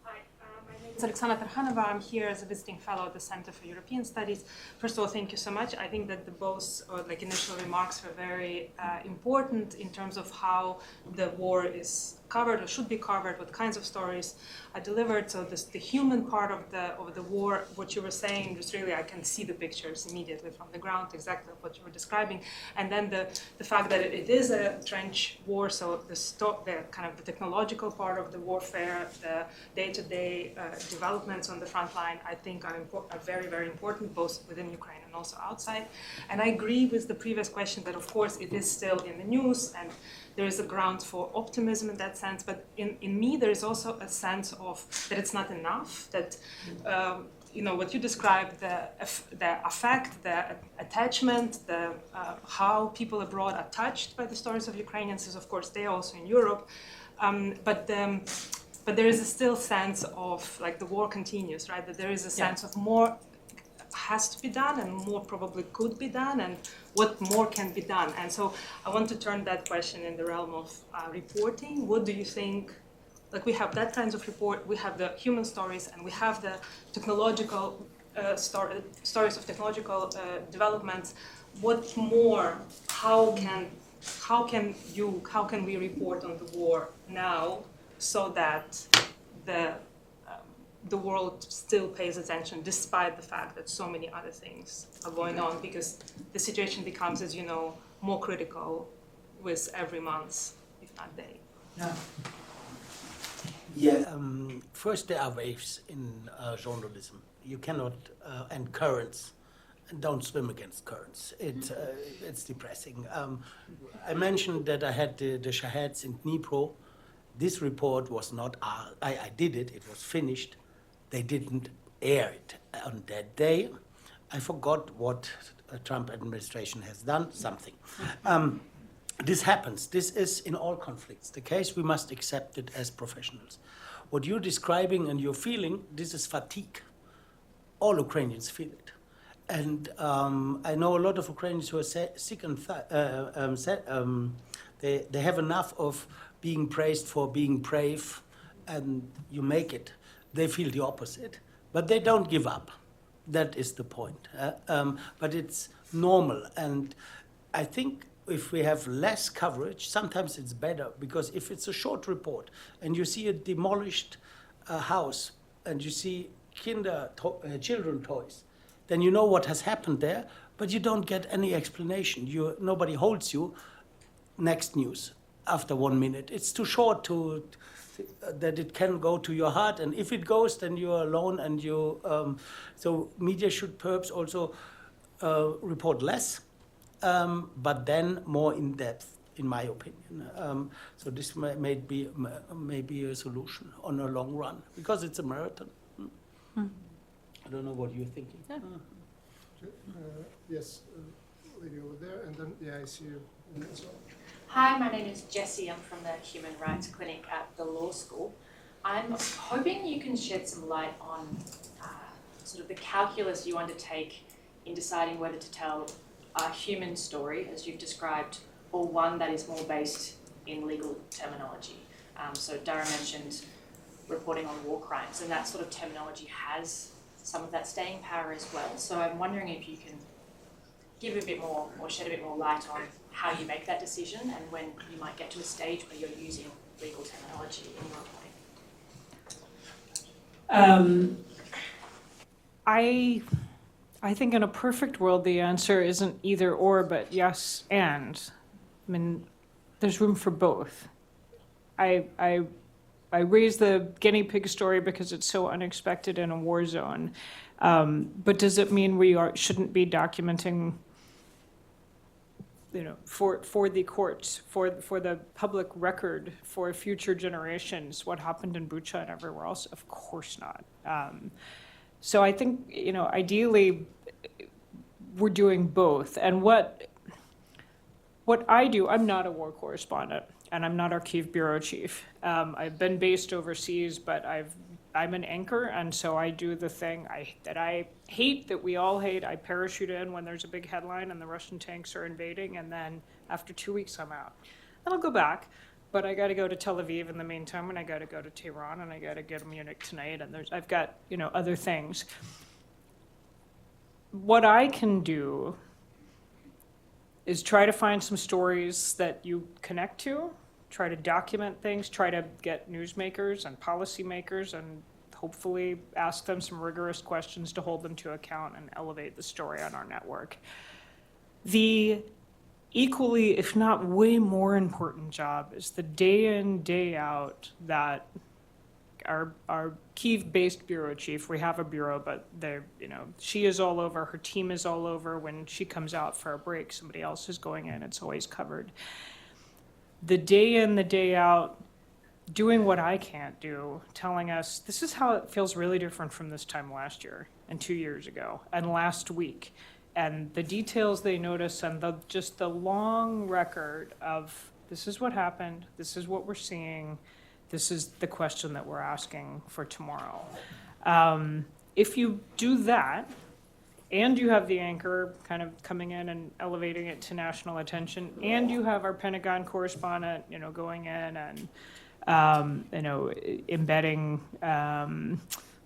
Hi, my name is Alexandra Tarhanova. I'm here as a visiting fellow at the Center for European Studies. First of all, thank you so much. I think that both initial remarks were very important in terms of how the war is covered or should be covered, what kinds of stories are delivered. So the human part of the war, what you were saying, just really I can see the pictures immediately from the ground, exactly what you were describing. And then the fact that it is a trench war, so the kind of the technological part of the warfare, the day-to-day developments on the front line, I think are very, very important, both within Ukraine and also outside. And I agree with the previous question that, of course, it is still in the news, and there is a ground for optimism in that sense, but in me there is also a sense of that it's not enough, that what you described, the affect, the attachment, how people abroad are touched by the stories of Ukrainians is, of course, they are also in Europe, but there is a still sense of the war continues, right? That there is a sense of more has to be done and more probably could be done, and what more can be done. And so I want to turn that question in the realm of reporting. What do you think? We have that kinds of report, we have the human stories, and we have the technological stories of technological developments. What more? How can we report on the war now so that the world still pays attention, despite the fact that so many other things are going on, because the situation becomes, as you know, more critical with every month, if not day. First, there are waves in journalism. You cannot, and currents, and don't swim against currents. It's depressing. I mentioned that I had the Shaheds in Dnipro. This report was not, I did it, it was finished. They didn't air it on that day. I forgot what the Trump administration has done, something. This happens. This is in all conflicts the case. We must accept it as professionals. What you're describing and you're feeling, this is fatigue. All Ukrainians feel it. And I know a lot of Ukrainians who are sick and they have enough of being praised for being brave, and you make it. They feel the opposite, but they don't give up. That is the point. But it's normal, and I think if we have less coverage, sometimes it's better, because if it's a short report and you see a demolished house and you see children toys, then you know what has happened there, but you don't get any explanation. Nobody holds you. Next news. after 1 minute. It's too short that it can go to your heart, and if it goes, then you are alone. And so media should perhaps also report less, but then more in depth, in my opinion. So this may be a solution on a long run, because it's a marathon. I don't know what you're thinking. Yes, lady over there, and then, yeah, I see you. Hi, my name is Jessie. I'm from the Human Rights Clinic at the law school. I'm hoping you can shed some light on sort of the calculus you undertake in deciding whether to tell a human story, as you've described, or one that is more based in legal terminology. So Dara mentioned reporting on war crimes, and that sort of terminology has some of that staying power as well. So I'm wondering if you can give a bit more or shed a bit more light on how you make that decision and when you might get to a stage where you're using legal terminology in your reporting. I think in a perfect world, the answer isn't either or, but yes and. I mean, there's room for both. I raised the guinea pig story because it's so unexpected in a war zone. But does it mean we shouldn't be documenting, for the courts, for the public record, for future generations, what happened in Bucha and everywhere else? Of course not. So I think, ideally, we're doing both. And what I do, I'm not a war correspondent, and I'm not our Kyiv bureau chief. I've been based overseas, but I'm an anchor, and so I do the thing that I hate, that we all hate. I parachute in when there's a big headline and the Russian tanks are invading, and then after 2 weeks I'm out. Then I'll go back, but I got to go to Tel Aviv in the meantime, and I got to go to Tehran, and I got to go to Munich tonight, and I've got other things. What I can do is try to find some stories that you connect to, try to document things, try to get newsmakers and policymakers, and hopefully ask them some rigorous questions to hold them to account and elevate the story on our network. The equally, if not way more important job is the day in, day out that our Kyiv-based bureau chief, we have a bureau, but she is all over, her team is all over. When she comes out for a break, somebody else is going in, it's always covered. The day in, the day out, doing what I can't do, telling us, this is how it feels really different from this time last year and 2 years ago and last week. And the details they notice and just the long record of this is what happened, this is what we're seeing, this is the question that we're asking for tomorrow. If you do that, and you have the anchor kind of coming in and elevating it to national attention, and you have our Pentagon correspondent, going in and, embedding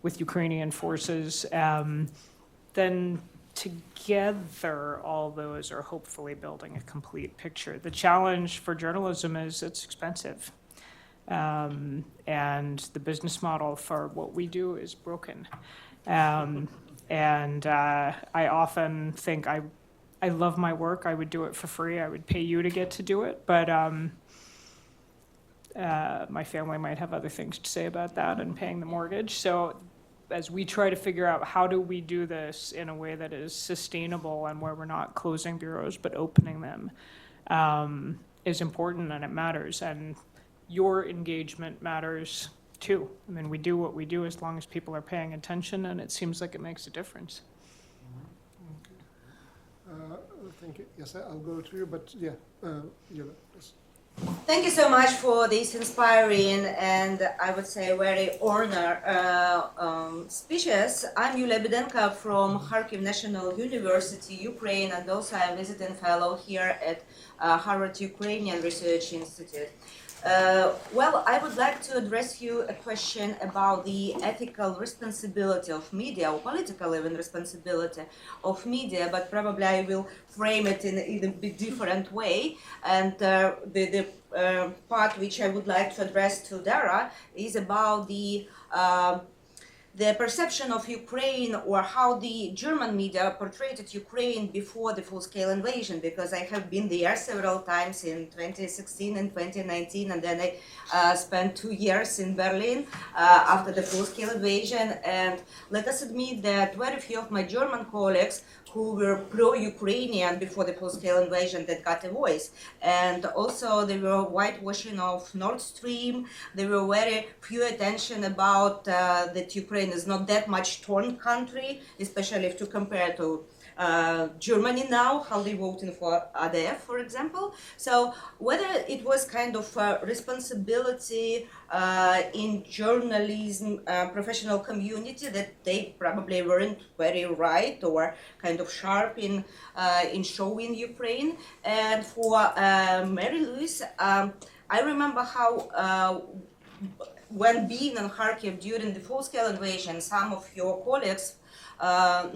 with Ukrainian forces, then together all those are hopefully building a complete picture. The challenge for journalism is it's expensive. And the business model for what we do is broken. And I often think I love my work. I would do it for free. I would pay you to get to do it. But my family might have other things to say about that and paying the mortgage. So as we try to figure out how do we do this in a way that is sustainable and where we're not closing bureaus but opening them, is important, and it matters. And your engagement matters too. I mean, we do what we do as long as people are paying attention, and it seems like it makes a difference. Thank you. Yes, I'll go to you, but yeah, Yulia, please. Thank you so much for this inspiring and I would say very honor speeches. I'm Yulia Bedenko from Kharkiv National University, Ukraine, and also I'm visiting fellow here at Harvard Ukrainian Research Institute. Well, I would like to address you a question about the ethical responsibility of media, or political even responsibility of media, but probably I will frame it in a bit different way. And the part which I would like to address to Dara is about the the perception of Ukraine or how the German media portrayed Ukraine before the full-scale invasion, because I have been there several times in 2016 and 2019, and then I spent 2 years in Berlin after the full-scale invasion. And let us admit that very few of my German colleagues who were pro-Ukrainian before the full-scale invasion that got a voice. And also there were whitewashing of Nord Stream. There were very few attention about that Ukraine is not that much torn country, especially if to compare to Germany now, how they voting for ADF, for example. So whether it was kind of a responsibility in journalism, professional community, that they probably weren't very right or kind of sharp in showing Ukraine. And for Mary Louise, I remember how when being in Kharkiv during the full-scale invasion, some of your colleagues,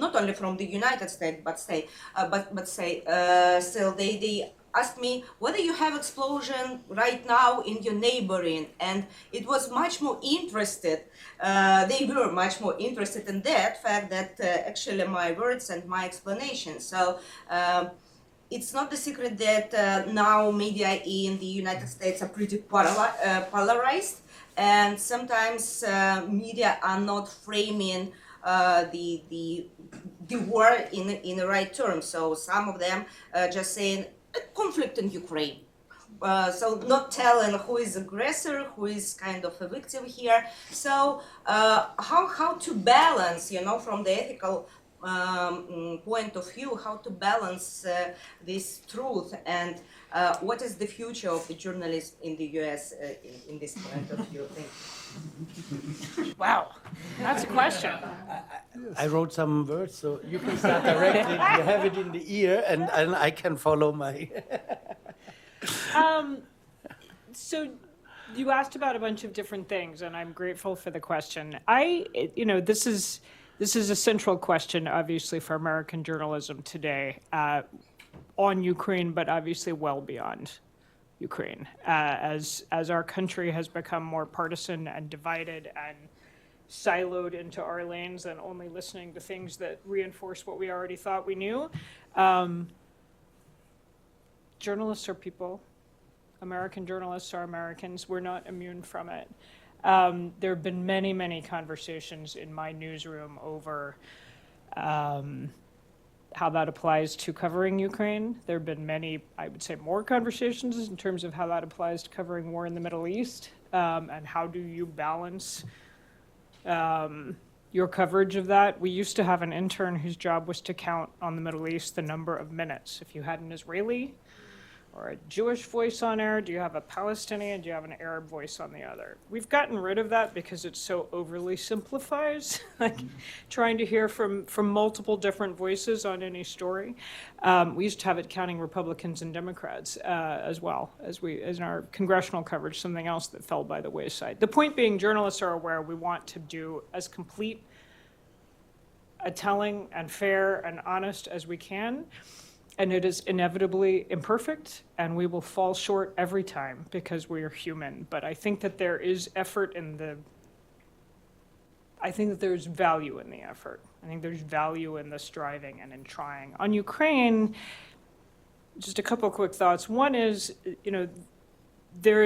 not only from the United States, but still they asked me whether you have explosion right now in your neighboring, and it was much more interested. They were much more interested in that fact that actually my words and my explanation. So. It's not the secret that now media in the United States are pretty polarized, and sometimes media are not framing the war in the right terms. So some of them just saying conflict in Ukraine. So not telling who is aggressor, who is kind of a victim here. So how to balance, from the ethical point of view, how to balance this truth, and what is the future of the journalism in the US in this point of view? Thank you. Wow, that's a question. I wrote some words, so you can start directly. You have it in the ear, and I can follow my. So you asked about a bunch of different things, and I'm grateful for the question. This is a central question, obviously, for American journalism today on Ukraine, but obviously well beyond Ukraine. As our country has become more partisan and divided and siloed into our lanes and only listening to things that reinforce what we already thought we knew. Journalists are people. American journalists are Americans. We're not immune from it. There have been many, many conversations in my newsroom over how that applies to covering Ukraine. There have been many, I would say, more conversations in terms of how that applies to covering war in the Middle East, and how do you balance your coverage of that. We used to have an intern whose job was to count on the Middle East the number of minutes. If you had an Israeli or a Jewish voice on air, do you have a Palestinian, do you have an Arab voice on the other? We've gotten rid of that because it so overly simplifies, like trying to hear from multiple different voices on any story. We used to have it counting Republicans and Democrats as well, as in our congressional coverage, something else that fell by the wayside. The point being, journalists are aware we want to do as complete a telling and fair and honest as we can. And it is inevitably imperfect, and we will fall short every time because we are human. But I think that there is effort I think that there's value in the effort. I think there's value in the striving and in trying. On Ukraine, just a couple of quick thoughts. One is, there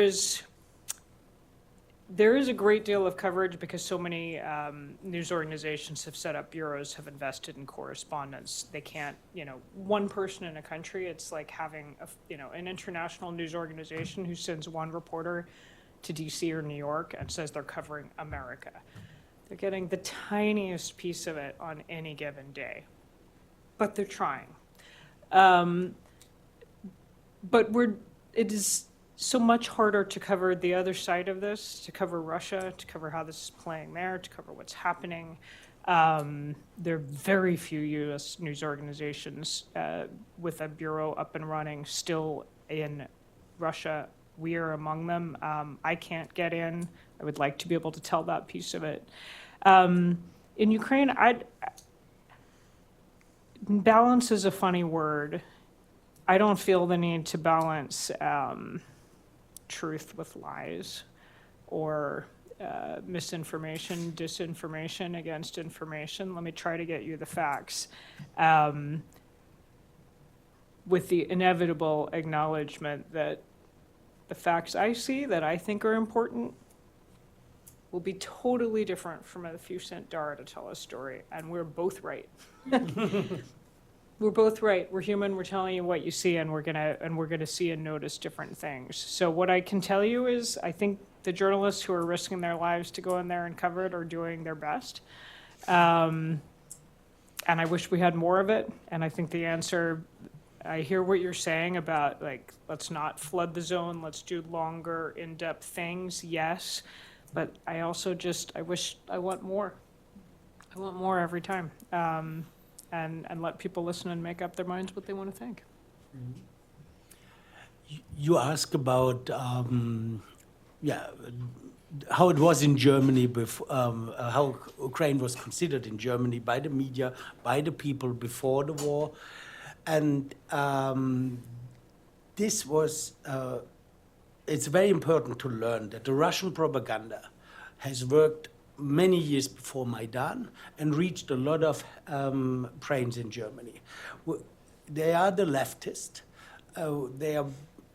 is a great deal of coverage because so many news organizations have set up bureaus, have invested in correspondence. They can't, one person in a country, it's like having, an international news organization who sends one reporter to DC or New York and says they're covering America. They're getting the tiniest piece of it on any given day, but they're trying. But it is so much harder to cover the other side of this, to cover Russia, to cover how this is playing there, to cover what's happening. There are very few U.S. news organizations with a bureau up and running still in Russia. We are among them. I can't get in. I would like to be able to tell that piece of it. In Ukraine, balance is a funny word. I don't feel the need to balance truth with lies or misinformation, disinformation against information. Let me try to get you the facts. With the inevitable acknowledgement that the facts I see that I think are important will be totally different from if you sent Dara to tell a story, and we're both right. We're both right. We're human. We're telling you what you see, and we're gonna see and notice different things. So what I can tell you is, I think the journalists who are risking their lives to go in there and cover it are doing their best. And I wish we had more of it. And I think the answer, I hear what you're saying about, like, let's not flood the zone. Let's do longer, in-depth things. Yes, but I also I want more. I want more every time. And let people listen and make up their minds what they want to think. You ask about how it was in Germany before, how Ukraine was considered in Germany by the media, by the people before the war, and this was. It's very important to learn that the Russian propaganda has worked many years before Maidan and reached a lot of brains in Germany. They are the leftist.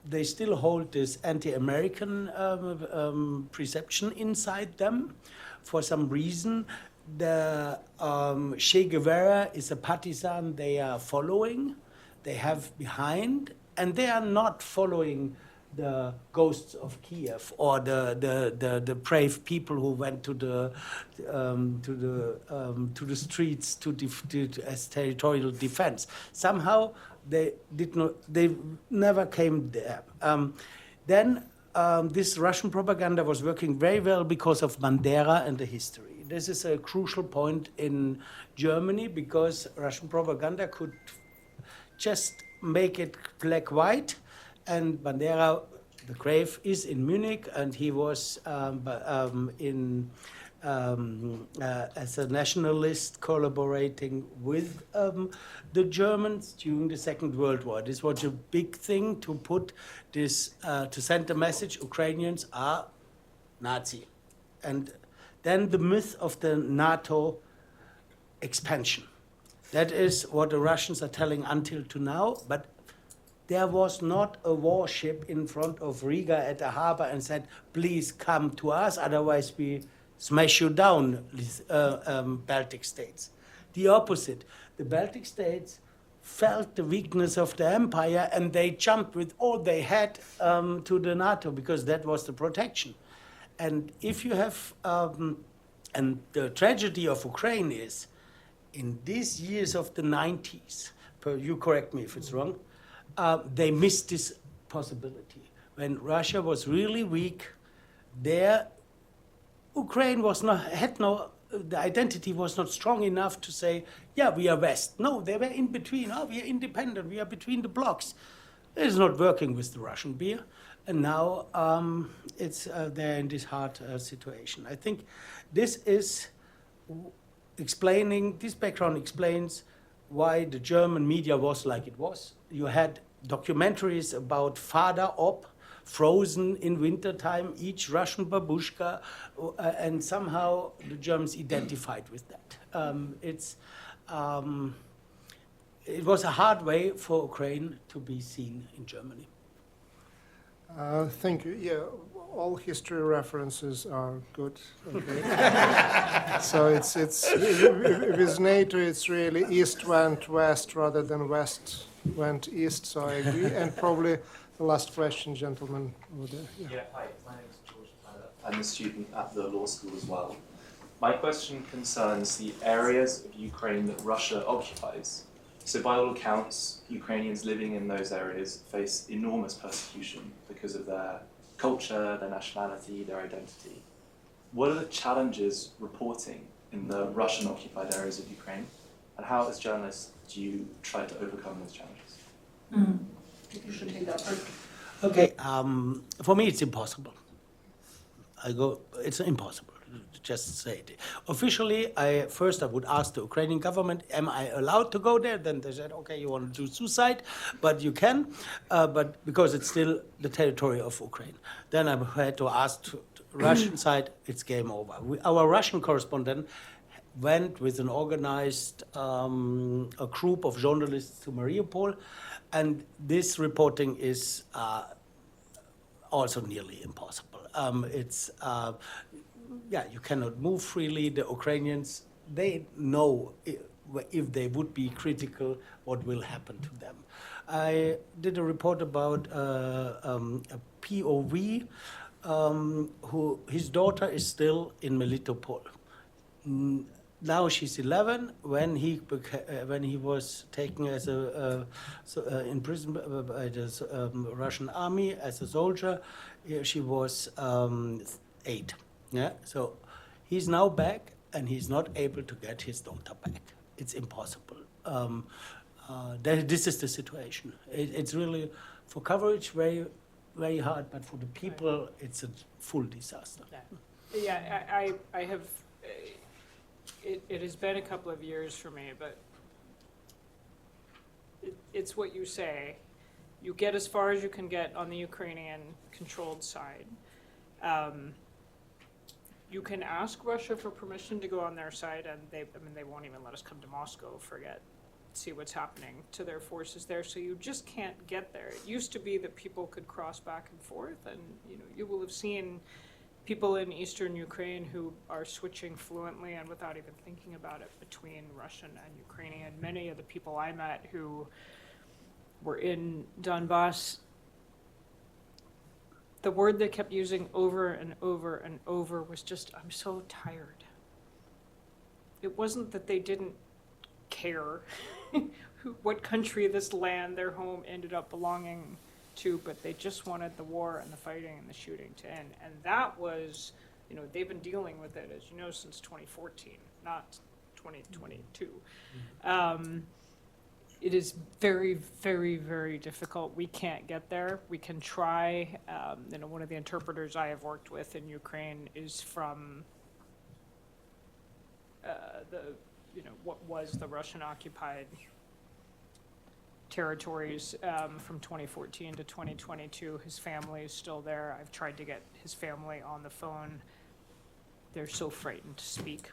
They still hold this anti-American perception inside them. For some reason, the Che Guevara is a partisan they are following, they have behind, and they are not following the ghosts of Kiev or the brave people who went to the streets as territorial defense. Somehow they never came there. Then this Russian propaganda was working very well because of Bandera and the history. This is a crucial point in Germany because Russian propaganda could just make it black-white. And Bandera, the grave, is in Munich, and he was as a nationalist collaborating with the Germans during the Second World War. This was a big thing to put this, to send the message, Ukrainians are Nazi. And then the myth of the NATO expansion. That is what the Russians are telling until to now, but there was not a warship in front of Riga at the harbor and said, please come to us, otherwise we smash you down, Baltic states. The opposite. The Baltic states felt the weakness of the empire and they jumped with all they had to the NATO because that was the protection. And if you have, and the tragedy of Ukraine is, in these years of the 90s, you correct me if it's wrong, they missed this possibility. When Russia was really weak, Ukraine was the identity was not strong enough to say, yeah, we are West. No, they were in between. Oh, we are independent. We are between the blocks. It is not working with the Russian beer. And now they're in this hard situation. I think this is this background explains why the German media was like it was. You had documentaries about Father Op, frozen in wintertime, each Russian babushka, and somehow the Germans identified with that. It was a hard way for Ukraine to be seen in Germany. Thank you. Yeah, all history references are good. Okay. So it's with NATO, it's really East went West rather than West went East. So I agree. And probably the last question, gentlemen over there. Yeah, hi. My name is George Tyler. I'm a student at the law school as well. My question concerns the areas of Ukraine that Russia occupies. So by all accounts, Ukrainians living in those areas face enormous persecution because of their culture, their nationality, their identity. What are the challenges reporting in the Russian-occupied areas of Ukraine? And how, as journalists, do you try to overcome those challenges? You should take that first. Okay, for me it's impossible. It's impossible to just say it. Officially, I would ask the Ukrainian government, am I allowed to go there? Then they said, okay, you want to do suicide, but you can, but because it's still the territory of Ukraine. Then I had to ask Russian side, it's game over. Our Russian correspondent went with an organized a group of journalists to Mariupol, and this reporting is also nearly impossible. You cannot move freely. The Ukrainians, they know if they would be critical, what will happen to them. I did a report about a POV who his daughter is still in Melitopol. Now she's 11. When he was taken as in prison by the Russian army as a soldier, she was 8. Yeah, so he's now back, and he's not able to get his daughter back. It's impossible. This is the situation. It's really, for coverage, very, very hard, but for the people, it's a full disaster. Yeah, I have, it has been a couple of years for me, but it's what you say. You get as far as you can get on the Ukrainian-controlled side. You can ask Russia for permission to go on their side, and they won't even let us come to Moscow, see what's happening to their forces there. So you just can't get there. It used to be that people could cross back and forth, and you will have seen people in eastern Ukraine who are switching fluently and without even thinking about it between Russian and Ukrainian. Many of the people I met who were in Donbass, the word they kept using over and over and over was just, I'm so tired. It wasn't that they didn't care what country this land, their home, ended up belonging to, but they just wanted the war and the fighting and the shooting to end. And that was, they've been dealing with it, as you know, since 2014, not 2022. It is very, very, very difficult. We can't get there. We can try. One of the interpreters I have worked with in Ukraine is from what was the Russian-occupied territories from 2014 to 2022. His family is still there. I've tried to get his family on the phone. They're so frightened to speak.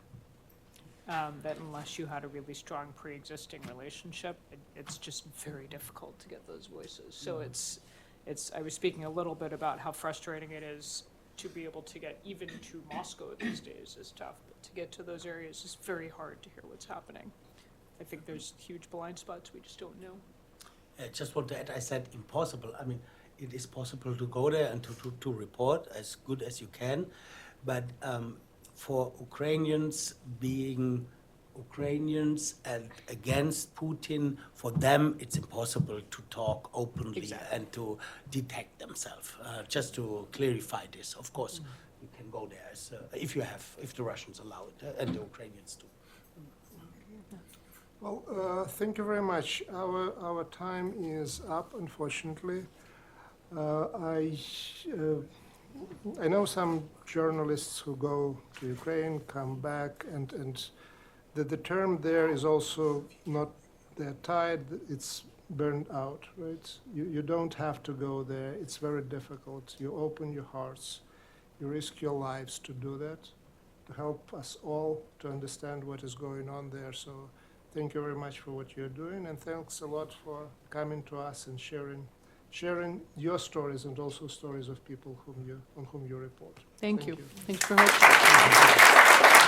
That unless you had a really strong pre-existing relationship, it's just very difficult to get those voices. So I was speaking a little bit about how frustrating it is to be able to get even to Moscow these days is tough, but to get to those areas is very hard to hear what's happening. I think there's huge blind spots we just don't know. I just want to add, I said impossible. I mean, it is possible to go there and to report as good as you can, but for Ukrainians being Ukrainians and against Putin, for them it's impossible to talk openly and to detect themselves. Just to clarify this, of course, you can go there if the Russians allow it, and the Ukrainians too. Well, thank you very much. Our time is up, unfortunately. I know some journalists who go to Ukraine, come back, and the term there is also not that tied, it's burned out, right? You don't have to go there. It's very difficult. You open your hearts. You risk your lives to do that, to help us all to understand what is going on there. So thank you very much for what you're doing, and thanks a lot for coming to us and sharing your stories and also stories of people on whom you report. Thank you. you. Thanks very much.